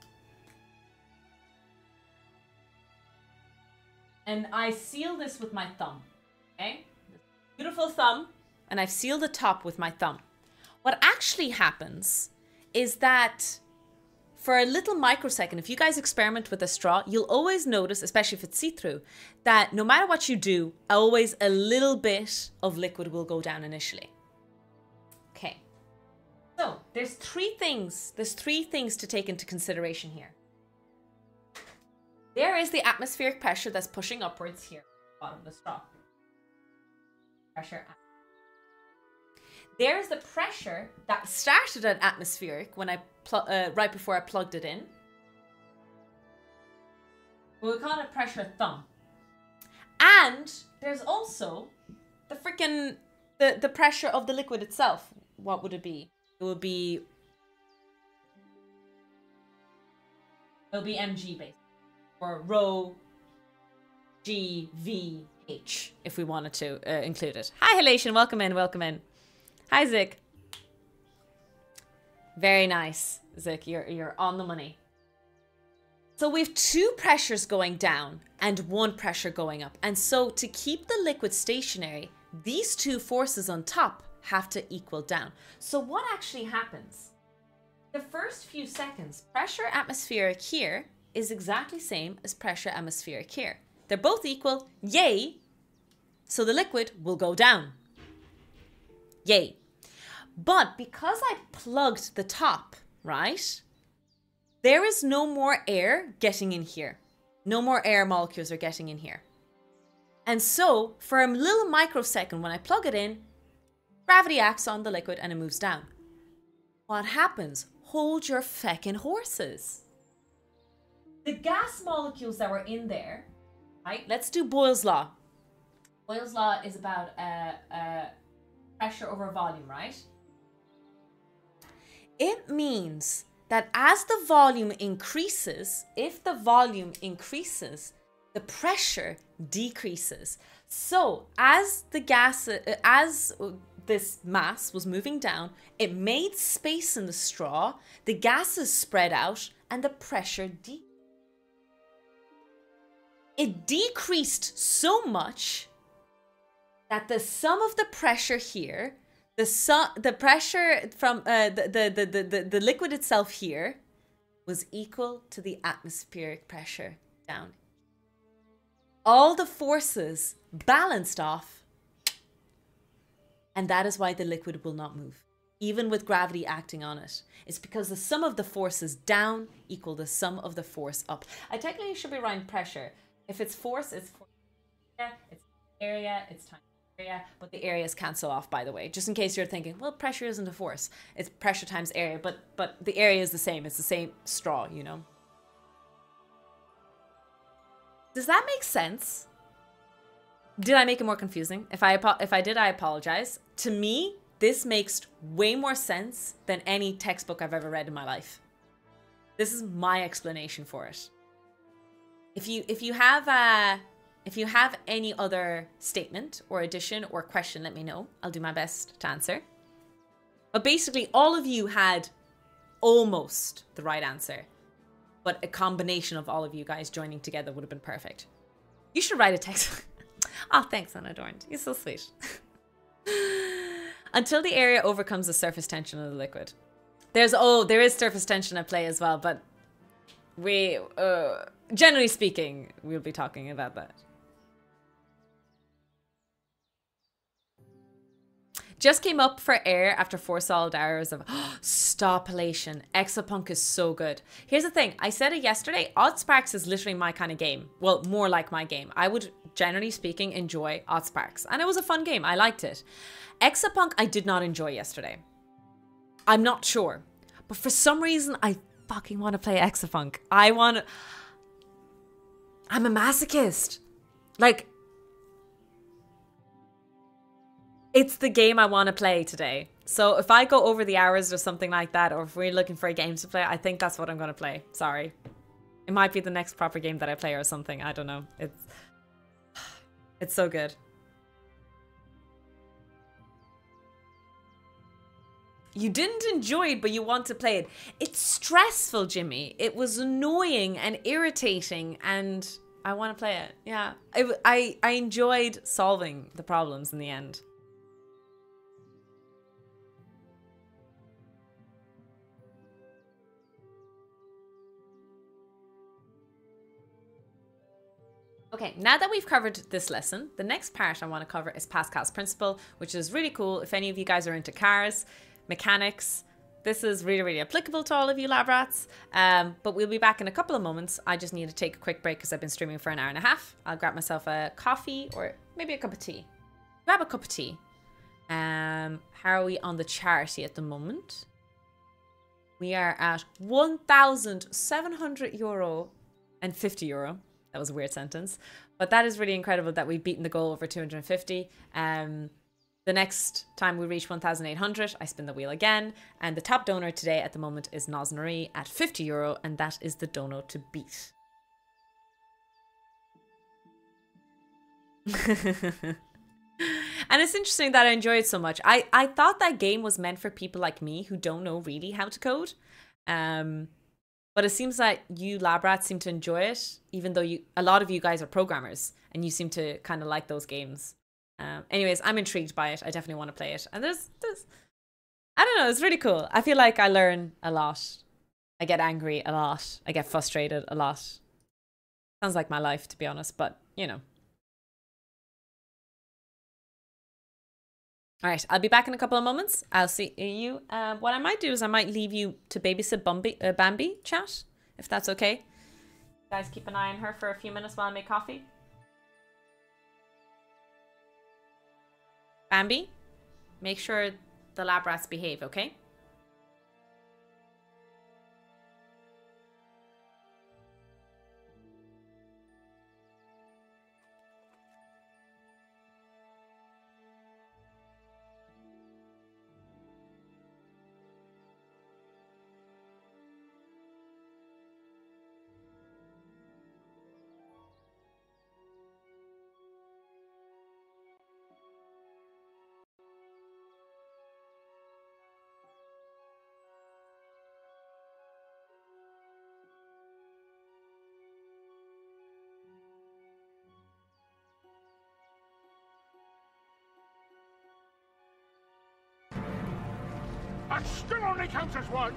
And I seal this with my thumb. Okay? Beautiful thumb. And I've sealed the top with my thumb. What actually happens is that for a little microsecond, if you guys experiment with a straw, you'll always notice, especially if it's see-through, that no matter what you do, always a little bit of liquid will go down initially. Okay. So there's three things to take into consideration here. There is the atmospheric pressure that's pushing upwards here at the bottom of the straw. Pressure. There's the pressure that started at atmospheric when I right before I plugged it in. We'll call it pressure thumb. And there's also the freaking the pressure of the liquid itself. What would it be? It'll be mg based, or rho g v h if we wanted to include it. Hi Halation, welcome in, welcome in. Hi Zik. Very nice, Zik. You're on the money. So we have two pressures going down and one pressure going up. And so to keep the liquid stationary, these two forces on top have to equal down. So what actually happens? The first few seconds, pressure atmospheric here is exactly same as pressure atmospheric here. They're both equal, yay. So the liquid will go down. Yay. But because I plugged the top, right? There is no more air getting in here. No more air molecules are getting in here. And so, for a little microsecond, when I plug it in, gravity acts on the liquid and it moves down. What happens? Hold your feckin' horses. The gas molecules that were in there Right? Let's do Boyle's law. Boyle's law is about pressure over volume, right? It means that as the volume increases, if the volume increases, the pressure decreases. So as the gas, as this mass was moving down, it made space in the straw, the gases spread out, and the pressure decreased. It decreased so much that the sum of the pressure here, the pressure from the liquid itself here, was equal to the atmospheric pressure down. All the forces balanced off, and that is why the liquid will not move, even with gravity acting on it. It's because the sum of the forces down equal the sum of the force up. I technically should be writing pressure. If it's force, it's force. It's area, it's time. Area, but the areas cancel off, by the way, just in case you're thinking, well, pressure isn't a force, it's pressure times area, but the area is the same. It's the same straw, you know. Does that make sense? Did I make it more confusing? If I did, I apologize. To me, this makes way more sense than any textbook I've ever read in my life. This is my explanation for it. If you have any other statement or addition or question, let me know. I'll do my best to answer. But basically, all of you had almost the right answer. But a combination of all of you guys joining together would have been perfect. You should write a text. Oh, thanks, Unadorned. You're so sweet. Until the area overcomes the surface tension of the liquid. There is surface tension at play as well, but generally speaking, we'll be talking about that. Just came up for air after 4 solid hours of stopulation. Exopunk is so good. Here's the thing. I said it yesterday. Oddsparks is literally my kind of game. Well, more like my game. I would, generally speaking, enjoy Oddsparks. And it was a fun game. I liked it. Exopunk, I did not enjoy yesterday. I'm not sure. But for some reason, I fucking want to play Exopunk. I'm a masochist. Like, it's the game I want to play today. So if I go over the hours or something like that, or if we're looking for a game to play, I think that's what I'm going to play. Sorry. It might be the next proper game that I play or something. I don't know. It's so good. You didn't enjoy it, but you want to play it. It's stressful, Jimmy. It was annoying and irritating, and I want to play it. Yeah. I enjoyed solving the problems in the end. Okay, now that we've covered this lesson, the next part I want to cover is Pascal's principle, which is really cool. If any of you guys are into cars, mechanics, this is really, really applicable to all of you lab rats. But we'll be back in a couple of moments. I just need to take a quick break because I've been streaming for an hour and a half. I'll grab myself a coffee or maybe a cup of tea. Grab a cup of tea. How are we on the charity at the moment? We are at €1,700 and €50. That was a weird sentence, but that is really incredible that we've beaten the goal over 250. The next time we reach 1,800, I spin the wheel again. And the top donor today at the moment is Nosnary at €50, and that is the dono to beat. And it's interesting that I enjoy it so much. I thought that game was meant for people like me who don't know really how to code. But it seems like you lab rats seem to enjoy it, even though a lot of you guys are programmers and you seem to kind of like those games. Anyways, I'm intrigued by it. I definitely want to play it. And there's, I don't know, it's really cool. I feel like I learn a lot. I get angry a lot. I get frustrated a lot. Sounds like my life, to be honest, but you know. All right, I'll be back in a couple of moments. I'll see you. What I might do is I might leave you to babysit Bambi chat, if that's okay. You guys keep an eye on her for a few minutes while I make coffee. Bambi, make sure the lab rats behave, okay? only counts as one.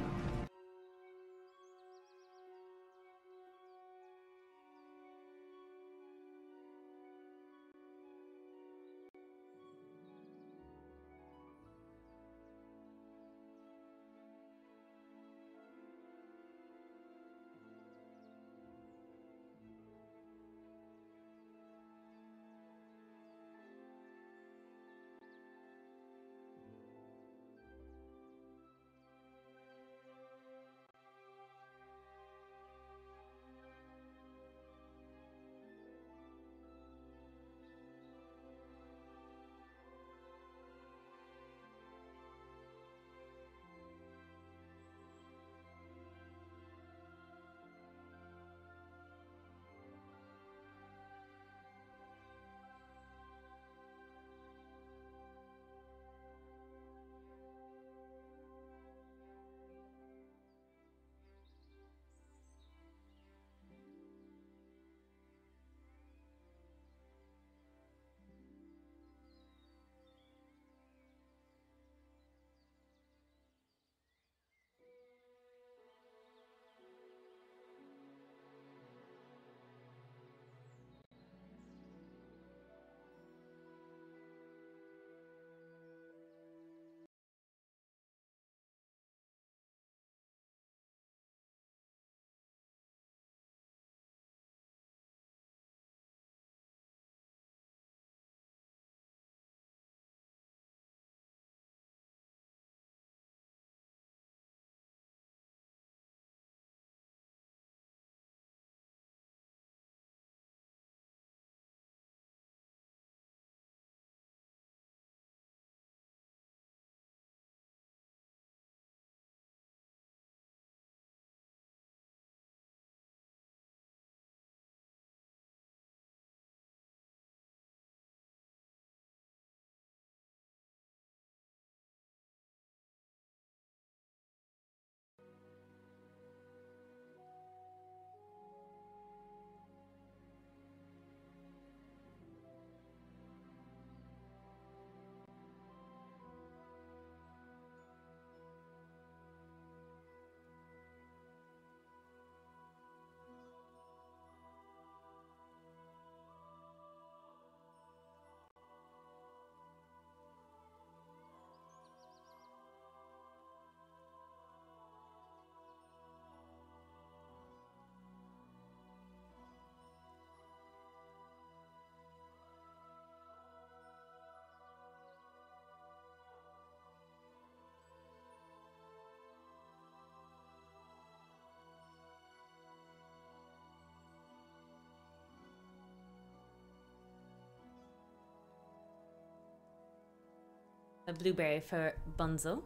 A blueberry for Bunzo.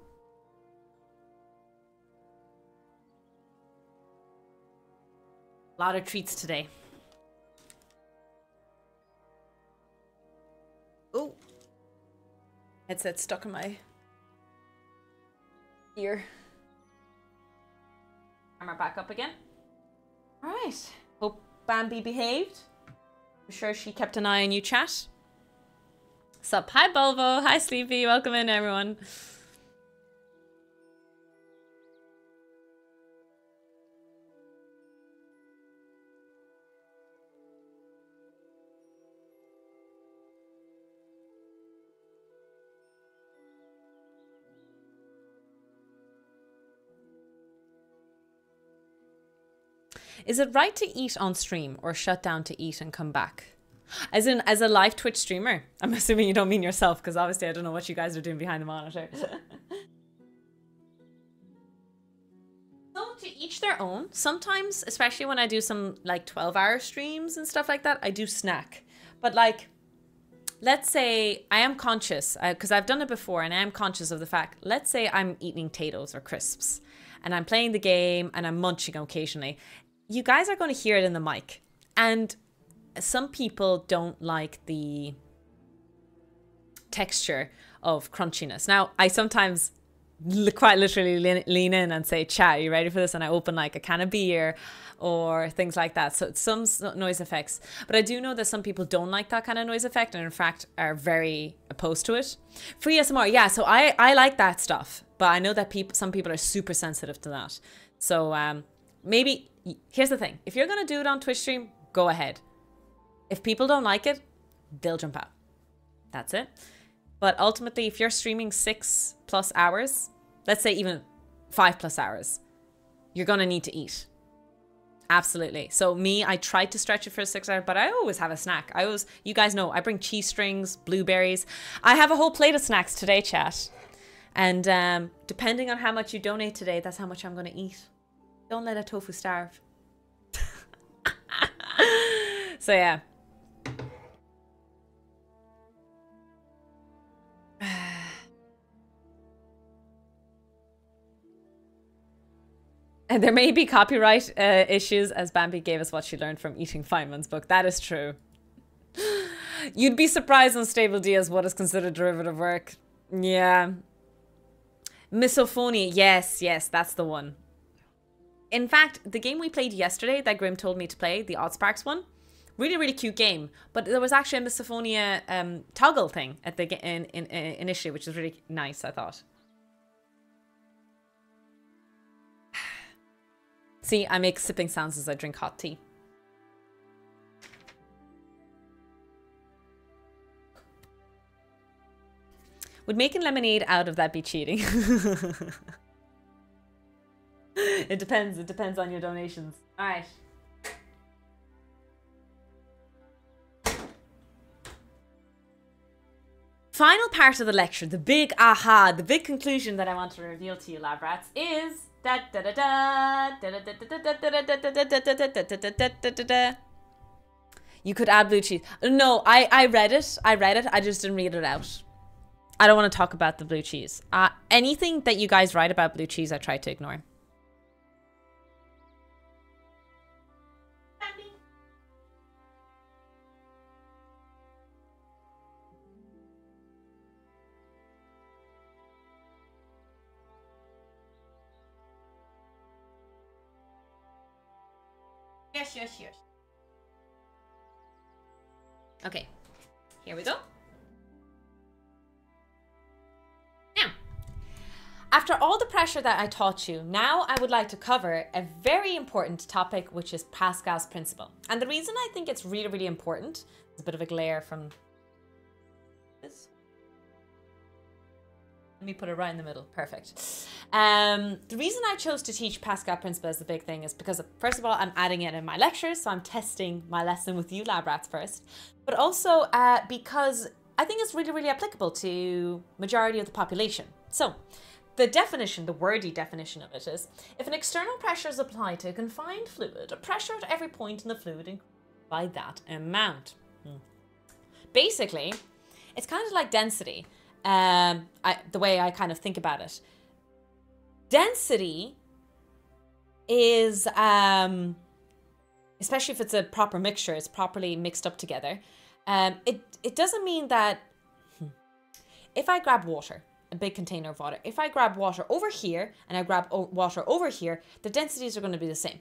A lot of treats today. Oh. Headset stuck in my ear. Camera back up again. Alright. Hope Bambi behaved. I'm sure she kept an eye on you, chat. Sup? Hi, Bulvo. Hi, Sleepy. Welcome in, everyone. Is it right to eat on stream or shut down to eat and come back? As in, as a live Twitch streamer? I'm assuming you don't mean yourself, because obviously I don't know what you guys are doing behind the monitor. So to each their own. Sometimes, especially when I do some like 12-hour streams and stuff like that, I do snack. But like, let's say I am conscious, because I've done it before and I am conscious of the fact, let's say I'm eating potatoes or crisps and I'm playing the game and I'm munching occasionally. You guys are going to hear it in the mic. And some people don't like the texture of crunchiness. Now, I sometimes quite literally lean in and say, chat, you ready for this? And I open like a can of beer or things like that. So it's some noise effects. But I do know that some people don't like that kind of noise effect and in fact are very opposed to it. Free ASMR, yeah, so I like that stuff. But I know that some people are super sensitive to that. So maybe, here's the thing. If you're going to do it on Twitch stream, go ahead. If people don't like it, they'll jump out. That's it. But ultimately, if you're streaming 6+ hours, let's say even 5+ hours, you're going to need to eat. Absolutely. So me, I tried to stretch it for 6 hours, but I always have a snack. You guys know, I bring cheese strings, blueberries. I have a whole plate of snacks today, chat. And depending on how much you donate today, that's how much I'm going to eat. Don't let a tofu starve. So yeah. And there may be copyright issues, as Bambi gave us what she learned from eating Feynman's book. That is true. You'd be surprised on Stable Diaz what is considered derivative work. Yeah. Misophonia. Yes, that's the one. In fact, the game we played yesterday that Grim told me to play, the Oddsparks one, really, really cute game. But there was actually a misophonia toggle thing at the initially, which is really nice, I thought. See, I make sipping sounds as I drink hot tea. Would making lemonade out of that be cheating? It depends. It depends on your donations. All right. Final part of the lecture, the big aha, the big conclusion that I want to reveal to you, lab rats, is you could add blue cheese. No, I read it. I just didn't read it out. I don't want to talk about the blue cheese. Anything that you guys write about blue cheese, I try to ignore. Yes. Okay, here we go. Now, after all the pressure that I taught you, now I would like to cover a very important topic, which is Pascal's principle. And the reason I think it's really, really important, there's a bit of a glare from this. Let me put it right in the middle. Perfect. The reason I chose to teach Pascal principle as the big thing is because, first of all, I'm adding it in my lectures, so I'm testing my lesson with you lab rats first. But also because I think it's really, really applicable to majority of the population. So the definition, the wordy definition of it is, if an external pressure is applied to a confined fluid, a pressure at every point in the fluid increases by that amount. Basically, it's kind of like density. The way I kind of think about it. Density is, especially if it's a proper mixture, it's properly mixed up together. It doesn't mean that if I grab water, a big container of water, if I grab water over here and I grab water over here, the densities are going to be the same.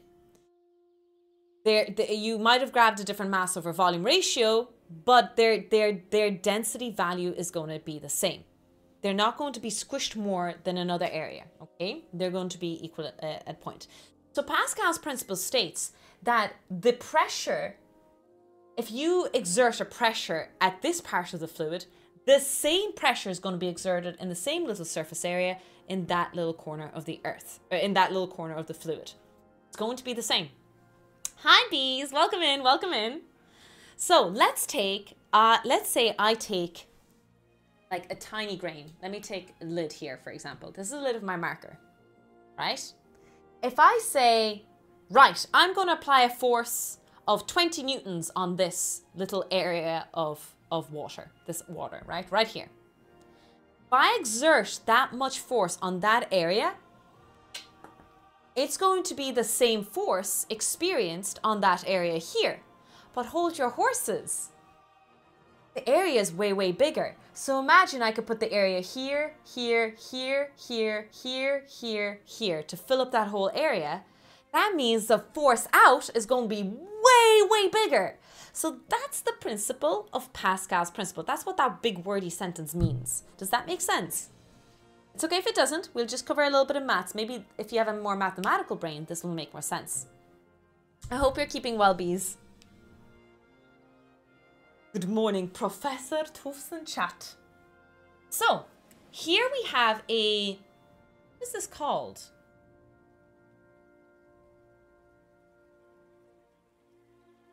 You might have grabbed a different mass over volume ratio, but their density value is going to be the same. They're not going to be squished more than another area, okay? They're going to be equal at point. So Pascal's principle states that the pressure, if you exert a pressure at this part of the fluid, the same pressure is going to be exerted in the same little surface area in that little corner of the earth, or in that little corner of the fluid. It's going to be the same. Hi bees, welcome in, welcome in. So let's say I take like a tiny grain. Let me take a lid here, for example. This is the lid of my marker, right? If I say, right, I'm going to apply a force of 20 newtons on this little area of water, this water, right here. If I exert that much force on that area, it's going to be the same force experienced on that area here. But hold your horses. The area is way, way bigger. So imagine I could put the area here, here, here, here, here, here, here to fill up that whole area. That means the force out is going to be way, way bigger. So that's the principle of Pascal's principle. That's what that big wordy sentence means. Does that make sense? It's okay if it doesn't. We'll just cover a little bit of maths. Maybe if you have a more mathematical brain, this will make more sense. I hope you're keeping well, bees. Good morning, Professor Tufson chat. So, here we have a, what is this called?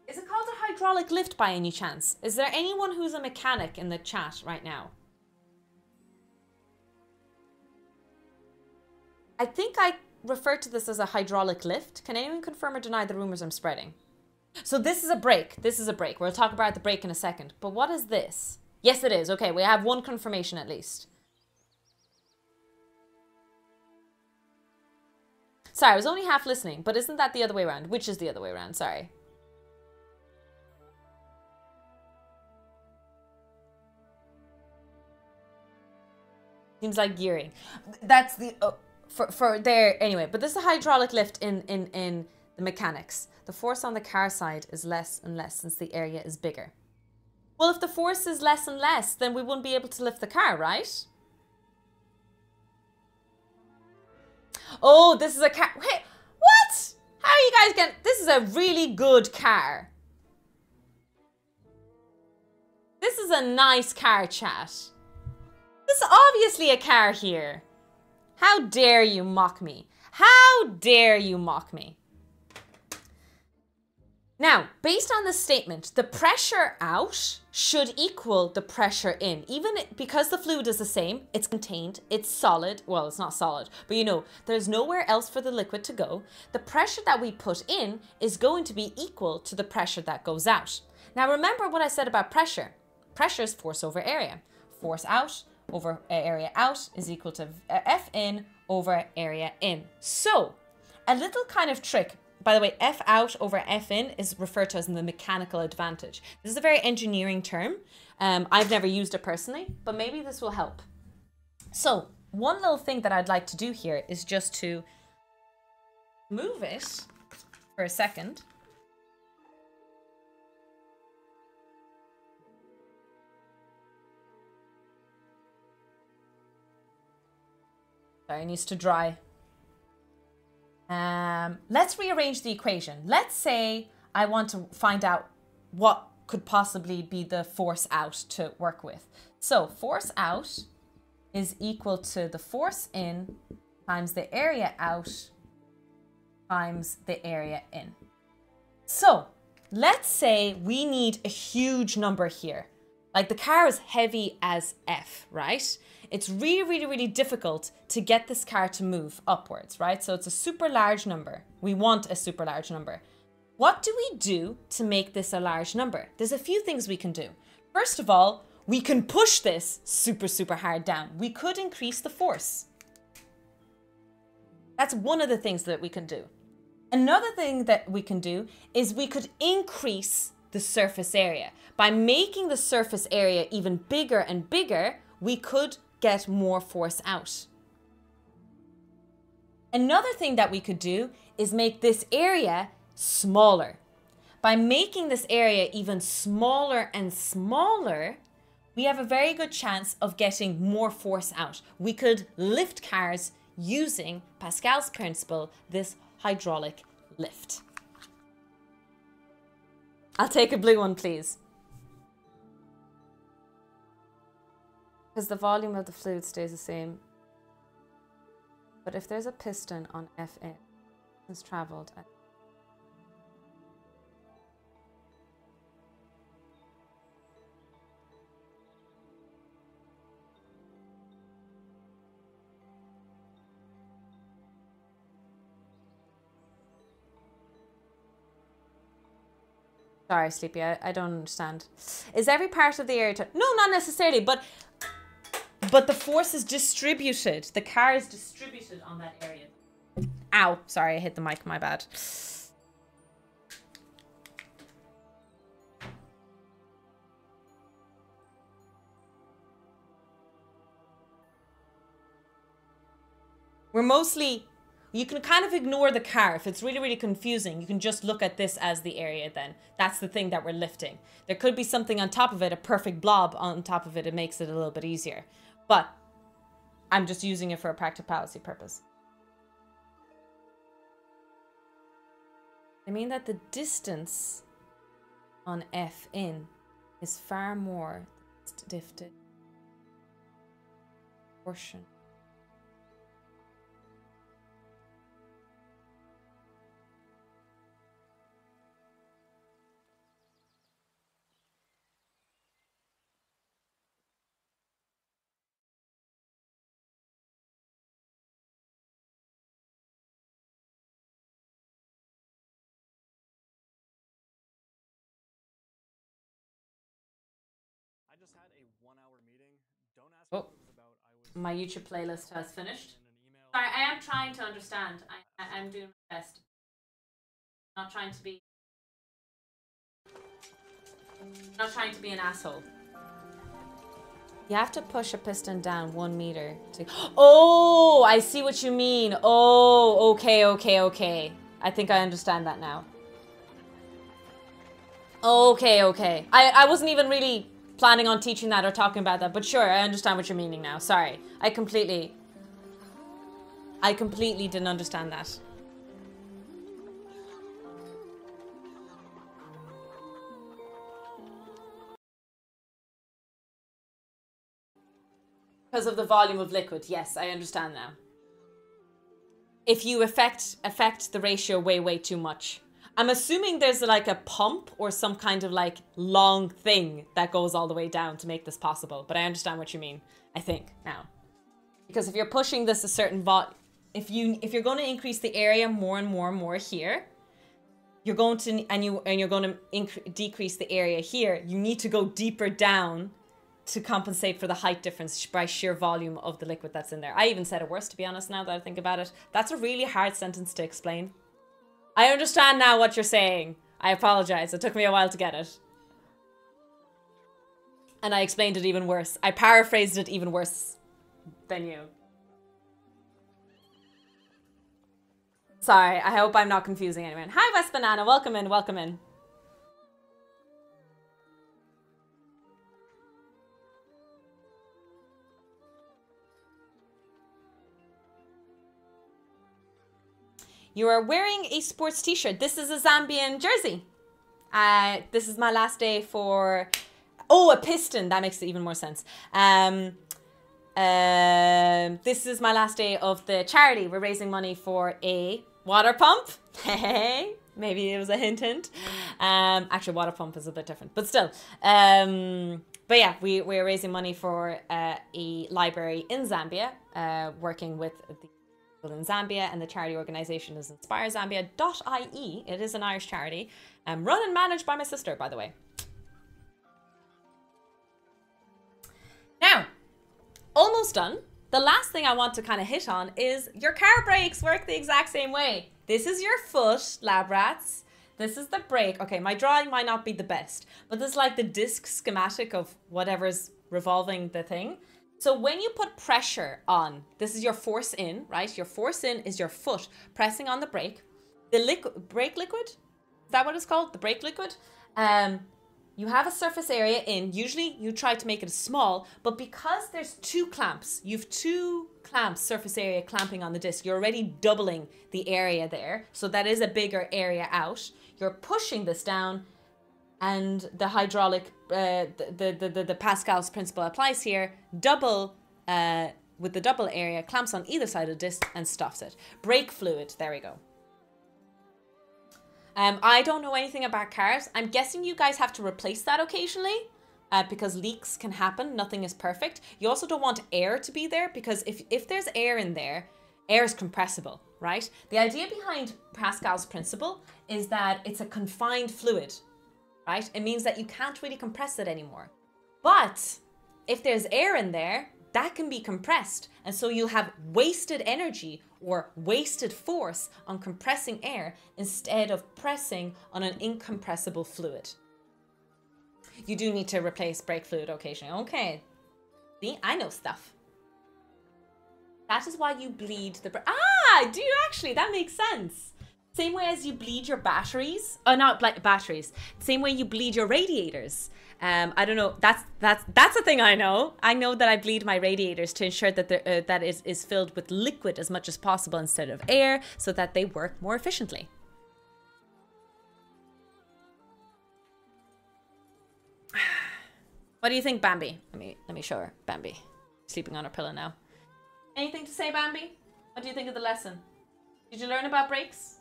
Is it called a hydraulic lift by any chance? Is there anyone who's a mechanic in the chat right now? I think I refer to this as a hydraulic lift. Can anyone confirm or deny the rumors I'm spreading? So this is a brake. This is a brake. We'll talk about the brake in a second. But what is this? Yes, it is. Okay, we have one confirmation at least. Sorry, I was only half listening, but isn't that the other way around? Which is the other way around? Sorry. Seems like gearing. That's the... For there... Anyway, but this is a hydraulic lift in the mechanics. The force on the car side is less and less since the area is bigger. Well, if the force is less and less, then we wouldn't be able to lift the car, right? Oh, this is a car. Wait, what? How are you guys getting... This is a really good car. This is a nice car, chat. There's obviously a car here. How dare you mock me? How dare you mock me? Now, based on this statement, the pressure out should equal the pressure in. Even because the fluid is the same, it's contained, it's solid. Well, it's not solid, but you know, there's nowhere else for the liquid to go. The pressure that we put in is going to be equal to the pressure that goes out. Now, remember what I said about pressure. Pressure is force over area. Force out over area out is equal to F in over area in. So, a little kind of trick. By the way, F out over F in is referred to as the mechanical advantage. This is a very engineering term. I've never used it personally, but maybe this will help. So, one little thing that I'd like to do here is just to move it for a second. Sorry, it needs to dry. Let's rearrange the equation. Let's say I want to find out what could possibly be the force out to work with. So force out is equal to the force in times the area out times the area in. So let's say we need a huge number here. Like the car is heavy as F, right? It's really difficult to get this car to move upwards, right? So it's a super large number. We want a super large number. What do we do to make this a large number? There's a few things we can do. First of all, we can push this super hard down. We could increase the force. That's one of the things that we can do. Another thing that we can do is we could increase the surface area. By making the surface area even bigger and bigger, we could get more force out. Another thing that we could do is make this area smaller. By making this area even smaller and smaller, we have a very good chance of getting more force out. We could lift cars using Pascal's principle, this hydraulic lift. I'll take a blue one, please. Because the volume of the fluid stays the same. But if there's a piston on Fn, it's traveled at... Sorry, Sleepy, I don't understand. Is every part of the area... No, not necessarily, but the force is distributed. The car is distributed on that area. Ow, sorry, I hit the mic, my bad. We're mostly, you can kind of ignore the car. If it's really, really confusing, you can just look at this as the area then. That's the thing that we're lifting. There could be something on top of it, a perfect blob on top of it. It makes it a little bit easier. But I'm just using it for a practicality purpose. I mean that the distance on F in is far more lifted portion. I just had a 1-hour meeting. Don't ask me what it was about. My YouTube playlist has finished. Sorry, I am trying to understand. I am doing my best. Not trying to be an asshole. You have to push a piston down 1 meter to... Oh, I see what you mean. Oh, okay. I think I understand that now. Okay. I wasn't even really planning on teaching that or talking about that, but sure, I understand what you're meaning now. Sorry. I completely didn't understand that. Because of the volume of liquid. Yes, I understand now. If you affect the ratio way too much. I'm assuming there's like a pump or some kind of like long thing that goes all the way down to make this possible. But I understand what you mean, I think, now. Because if you're pushing this a certain if you're going to increase the area more and more here, you're going to you're going to decrease the area here. You need to go deeper down to compensate for the height difference by sheer volume of the liquid that's in there. I even said it worse, to be honest, now that I think about it. That's a really hard sentence to explain. I understand now what you're saying. I apologize. It took me a while to get it. And I explained it even worse. I paraphrased it even worse than you. Sorry, I hope I'm not confusing anyone. Hi, West Banana. Welcome in. You are wearing a sports t-shirt. This is a Zambian jersey. This is my last day for... Oh, a piston. That makes even more sense. This is my last day of the charity. We're raising money for a water pump. Hey, maybe it was a hint. Actually, water pump is a bit different, but still. But yeah, we're raising money for a library in Zambia, working with the in Zambia, and the charity organization is inspirezambia.ie. It is an Irish charity, run and managed by my sister, by the way. Now, almost done. The last thing I want to kind of hit on is your car brakes work the exact same way. This is your foot, lab rats. This is the brake. Okay, my drawing might not be the best, but this is like the disc schematic of whatever's revolving the thing. So when you put pressure on, this is your force in, right? Your force in is your foot pressing on the brake. The brake liquid, is that what it's called? The brake liquid. You have a surface area in. Usually you try to make it small, but because there's two clamps, you've two clamps, surface area clamping on the disc, you're already doubling the area there. So that is a bigger area out. You're pushing this down, and the hydraulic, the Pascal's principle applies here. Double, with the double area, clamps on either side of the disc and stops it. Brake fluid, there we go. I don't know anything about cars. I'm guessing you guys have to replace that occasionally because leaks can happen. Nothing is perfect. You also don't want air to be there because if there's air in there, air is compressible, right? The idea behind Pascal's principle is that it's a confined fluid, right? It means that you can't really compress it anymore. But if there's air in there, that can be compressed. And so you'll have wasted energy or wasted force on compressing air instead of pressing on an incompressible fluid. You do need to replace brake fluid occasionally. Okay. See, I know stuff. That is why you bleed the... Ah, do you actually? That makes sense. Same way as you bleed your batteries. Oh, not like batteries. Same way you bleed your radiators. I don't know. That's a thing I know. I know that I bleed my radiators to ensure that that is filled with liquid as much as possible instead of air, so that they work more efficiently. What do you think, Bambi? Let me show her. Bambi, sleeping on her pillow now. Anything to say, Bambi? What do you think of the lesson? Did you learn about brakes?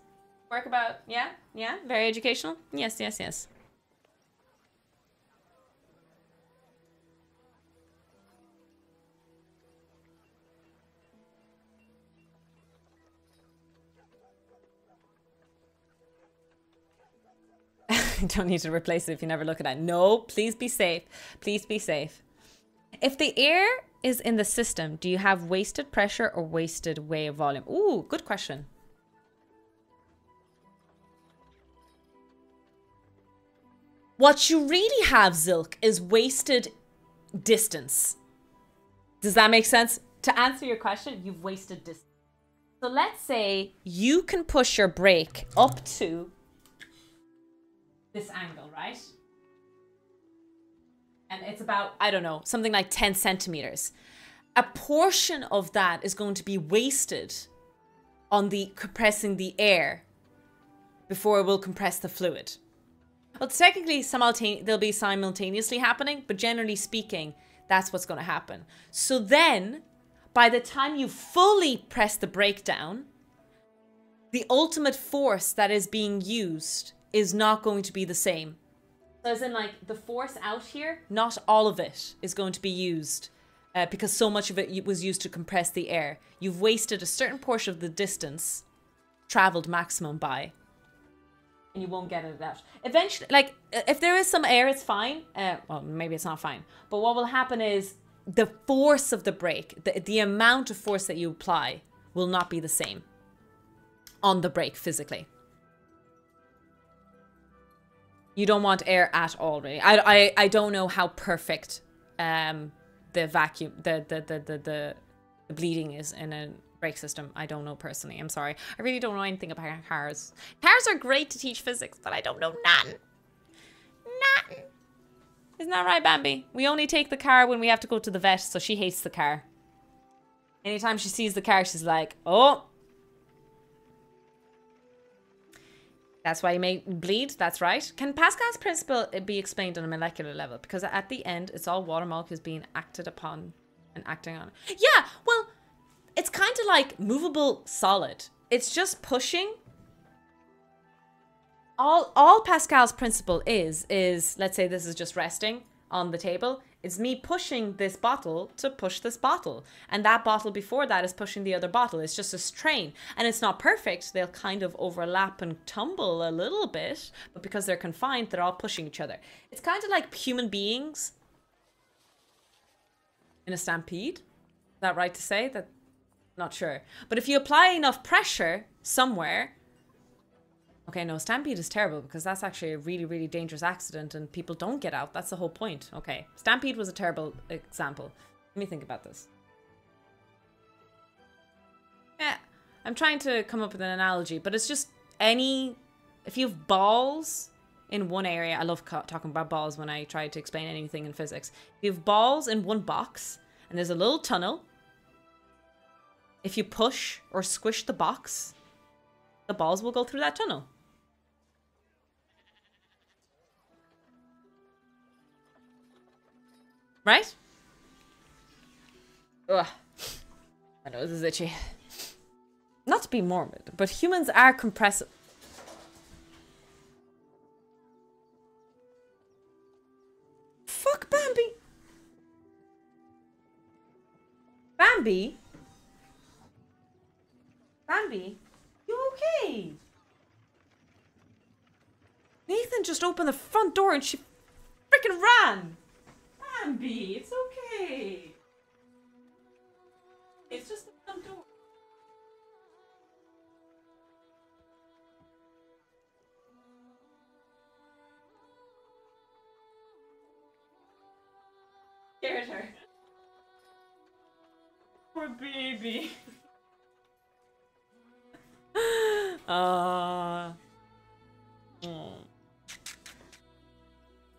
Work about... Yeah? Yeah? Very educational? Yes, yes, yes. You don't need to replace it if you never look at it. No, please be safe. Please be safe. If the air is in the system, do you have wasted pressure or wasted wave volume? Ooh, good question. What you really have, Zilk, is wasted distance. Does that make sense? To answer your question, you've wasted distance. So let's say you can push your brake up to this angle, right? And it's about, I don't know, something like 10 centimeters. A portion of that is going to be wasted on the compressing the air before it will compress the fluid. Well, technically, they'll be simultaneously happening, but generally speaking, that's what's going to happen. So then, by the time you fully press the brake down, the ultimate force that is being used is not going to be the same. So as in, like, the force out here, not all of it is going to be used because so much of it was used to compress the air. You've wasted a certain portion of the distance traveled maximum by, and you won't get it out. Eventually, like, if there is some air, it's fine. Well, maybe it's not fine. But what will happen is the force of the brake, the amount of force that you apply will not be the same on the brake physically. You don't want air at all, really. I don't know how perfect the vacuum, the bleeding is in a brake system. I don't know personally. I'm sorry. I really don't know anything about cars. Cars are great to teach physics, but I don't know nothing. Nothing. Isn't that right, Bambi? We only take the car when we have to go to the vet, so she hates the car. Anytime she sees the car, she's like, oh. That's why you may bleed, that's right. Can Pascal's principle be explained on a molecular level? Because at the end, it's all water molecules being acted upon and acting on. Yeah, well, it's kind of like movable solid. It's just pushing. All Pascal's principle is, let's say this is just resting on the table. It's me pushing this bottle to push this bottle. And that bottle before that is pushing the other bottle. It's just a train. And it's not perfect. They'll kind of overlap and tumble a little bit. But because they're confined, they're all pushing each other. It's kind of like human beings in a stampede. Is that right to say? That, not sure. But if you apply enough pressure somewhere... Okay, no, stampede is terrible because that's actually a really, really dangerous accident and people don't get out. That's the whole point. Okay, stampede was a terrible example. Let me think about this. Yeah, I'm trying to come up with an analogy, but it's just if you have balls in one area, I love talking about balls when I try to explain anything in physics. If you have balls in one box and there's a little tunnel, if you push or squish the box, the balls will go through that tunnel. Right? Ugh. My nose is itchy. Not to be morbid, but humans are compressive. Fuck Bambi. Bambi? Bambi? You okay? Nathan just opened the front door and she freaking ran. Bambi, it's okay. It's just the front door. Scared her. poor baby. Oh.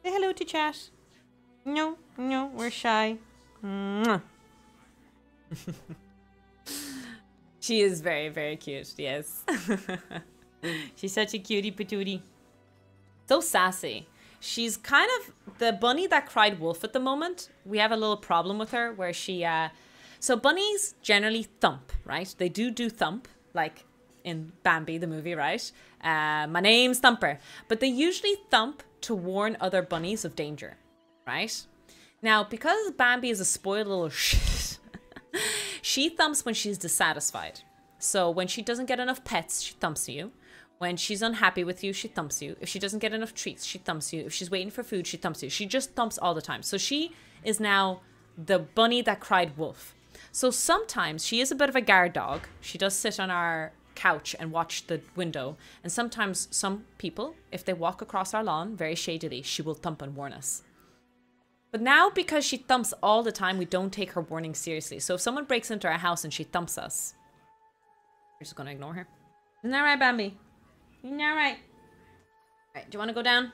Say hello to chat. No, we're shy. She is very, very cute, yes. She's such a cutie patootie. So sassy. She's kind of the bunny that cried wolf at the moment. We have a little problem with her where she... So bunnies generally thump, right? They do thump, like in Bambi, the movie, right? My name's Thumper. But they usually thump to warn other bunnies of danger, right? Now, because Bambi is a spoiled little shit, she thumps when she's dissatisfied. So when she doesn't get enough pets, she thumps you. When she's unhappy with you, she thumps you. If she doesn't get enough treats, she thumps you. If she's waiting for food, she thumps you. She just thumps all the time. So she is now the bunny that cried wolf. So sometimes she is a bit of a guard dog. She does sit on our couch and watch the window. And sometimes some people, if they walk across our lawn very shadily, she will thump and warn us. But now, because she thumps all the time, we don't take her warning seriously. So if someone breaks into our house and she thumps us, we're just going to ignore her. Isn't that right, Bambi? Isn't that right? Alright, do you want to go down?